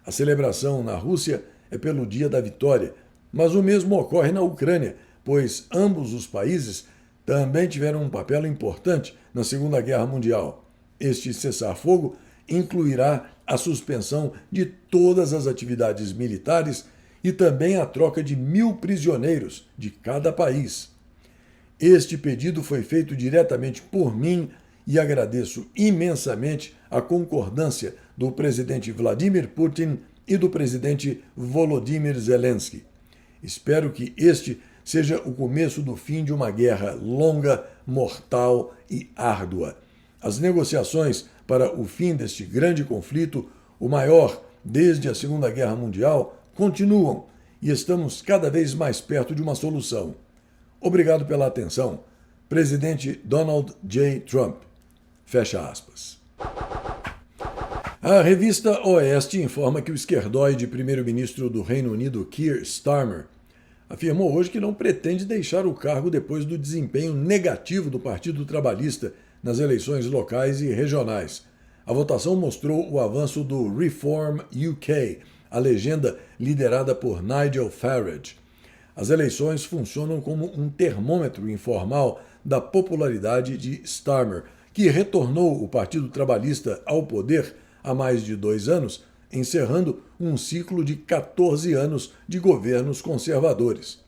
A celebração na Rússia é pelo Dia da Vitória, mas o mesmo ocorre na Ucrânia, pois ambos os países também tiveram um papel importante na Segunda Guerra Mundial. Este cessar-fogo incluirá a suspensão de todas as atividades militares e também a troca de 1.000 prisioneiros de cada país. Este pedido foi feito diretamente por mim e agradeço imensamente a concordância do presidente Vladimir Putin e do presidente Volodymyr Zelensky. Espero que este seja o começo do fim de uma guerra longa, mortal e árdua. As negociações para o fim deste grande conflito, o maior desde a Segunda Guerra Mundial, continuam e estamos cada vez mais perto de uma solução. Obrigado pela atenção. Presidente Donald J. Trump. Fecha aspas. A revista Oeste informa que o esquerdoide primeiro-ministro do Reino Unido, Keir Starmer, afirmou hoje que não pretende deixar o cargo depois do desempenho negativo do Partido Trabalhista nas eleições locais e regionais. A votação mostrou o avanço do Reform UK, a legenda liderada por Nigel Farage. As eleições funcionam como um termômetro informal da popularidade de Starmer, que retornou o Partido Trabalhista ao poder há mais de 2 anos, encerrando um ciclo de 14 anos de governos conservadores.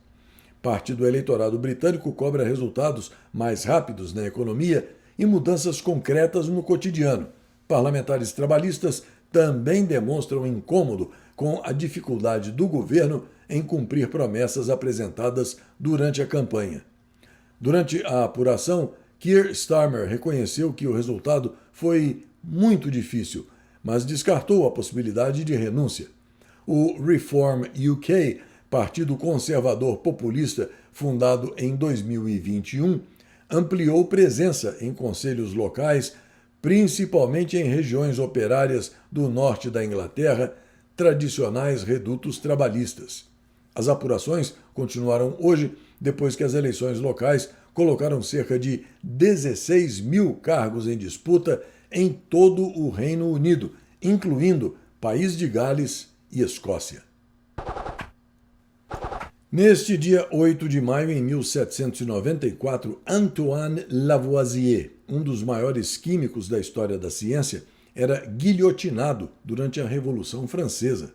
Parte do eleitorado britânico cobra resultados mais rápidos na economia e mudanças concretas no cotidiano. Parlamentares trabalhistas também demonstram incômodo com a dificuldade do governo em cumprir promessas apresentadas durante a campanha. Durante a apuração, Keir Starmer reconheceu que o resultado foi muito difícil, mas descartou a possibilidade de renúncia. O Reform UK, partido conservador populista fundado em 2021, ampliou presença em conselhos locais, principalmente em regiões operárias do norte da Inglaterra, tradicionais redutos trabalhistas. As apurações continuaram hoje, depois que as eleições locais colocaram cerca de 16.000 cargos em disputa em todo o Reino Unido, incluindo País de Gales e Escócia. Neste dia 8 de maio, em 1794, Antoine Lavoisier, um dos maiores químicos da história da ciência, era guilhotinado durante a Revolução Francesa.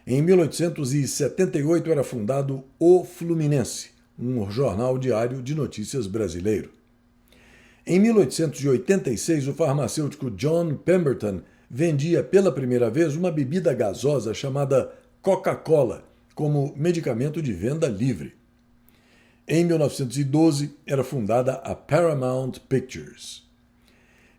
Em 1878 era fundado O Fluminense, um jornal diário de notícias brasileiro. Em 1886, o farmacêutico John Pemberton vendia pela primeira vez uma bebida gasosa chamada Coca-Cola, como medicamento de venda livre. Em 1912, era fundada a Paramount Pictures.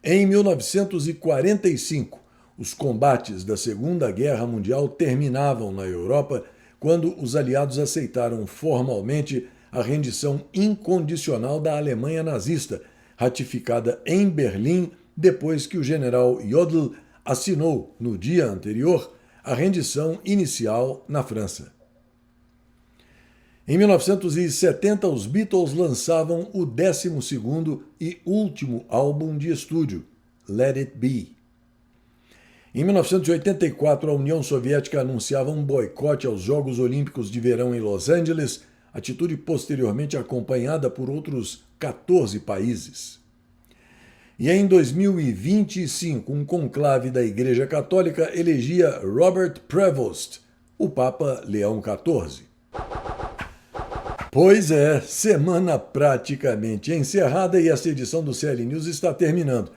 Em 1945, os combates da Segunda Guerra Mundial terminavam na Europa quando os aliados aceitaram formalmente a rendição incondicional da Alemanha nazista, ratificada em Berlim depois que o general Jodl assinou, no dia anterior, a rendição inicial na França. Em 1970, os Beatles lançavam o 12º e último álbum de estúdio, Let It Be. Em 1984, a União Soviética anunciava um boicote aos Jogos Olímpicos de Verão em Los Angeles, atitude posteriormente acompanhada por outros 14 países. E em 2025, um conclave da Igreja Católica elegia Robert Prevost, o Papa Leão XIV. Pois é, semana praticamente encerrada e esta edição do CL News está terminando.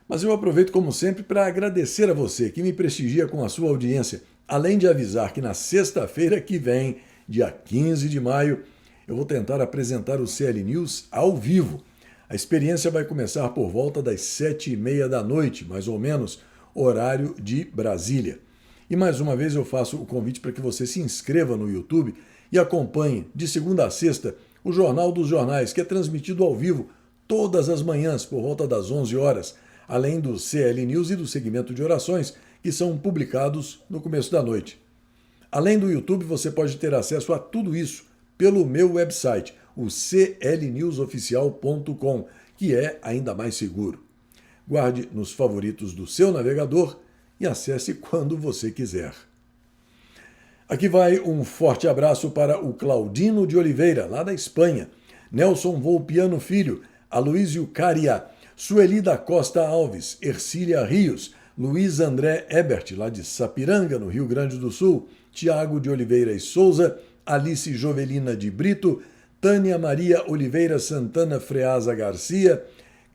Mas eu aproveito, como sempre, para agradecer a você que me prestigia com a sua audiência, além de avisar que na sexta-feira que vem, dia 15 de maio, eu vou tentar apresentar o CL News ao vivo. A experiência vai começar por volta das 7h30 da noite, mais ou menos, horário de Brasília. E mais uma vez eu faço o convite para que você se inscreva no YouTube e acompanhe, de segunda a sexta, o Jornal dos Jornais, que é transmitido ao vivo todas as manhãs, por volta das 11 horas, além do CL News e do segmento de orações, que são publicados no começo da noite. Além do YouTube, você pode ter acesso a tudo isso pelo meu website, o clnewsoficial.com, que é ainda mais seguro. Guarde nos favoritos do seu navegador e acesse quando você quiser. Aqui vai um forte abraço para o Claudino de Oliveira, lá da Espanha, Nelson Volpiano Filho, Aloísio Caria, Sueli da Costa Alves, Ercília Rios, Luiz André Ebert, lá de Sapiranga, no Rio Grande do Sul, Tiago de Oliveira e Souza, Alice Jovelina de Brito, Tânia Maria Oliveira Santana Freasa Garcia,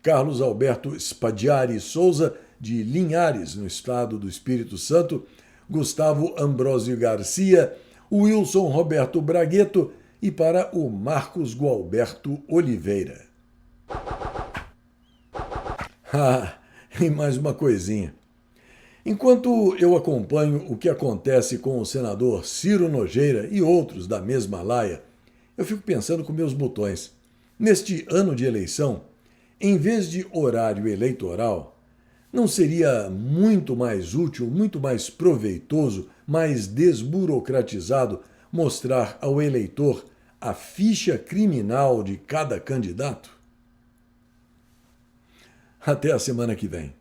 Carlos Alberto Spadiari Souza, de Linhares, no estado do Espírito Santo, Gustavo Ambrósio Garcia, Wilson Roberto Bragueto e para o Marcos Gualberto Oliveira. E mais uma coisinha. Enquanto eu acompanho o que acontece com o senador Ciro Nogueira e outros da mesma laia, eu fico pensando com meus botões. Neste ano de eleição, em vez de horário eleitoral, não seria muito mais útil, muito mais proveitoso, mais desburocratizado mostrar ao eleitor a ficha criminal de cada candidato? Até a semana que vem.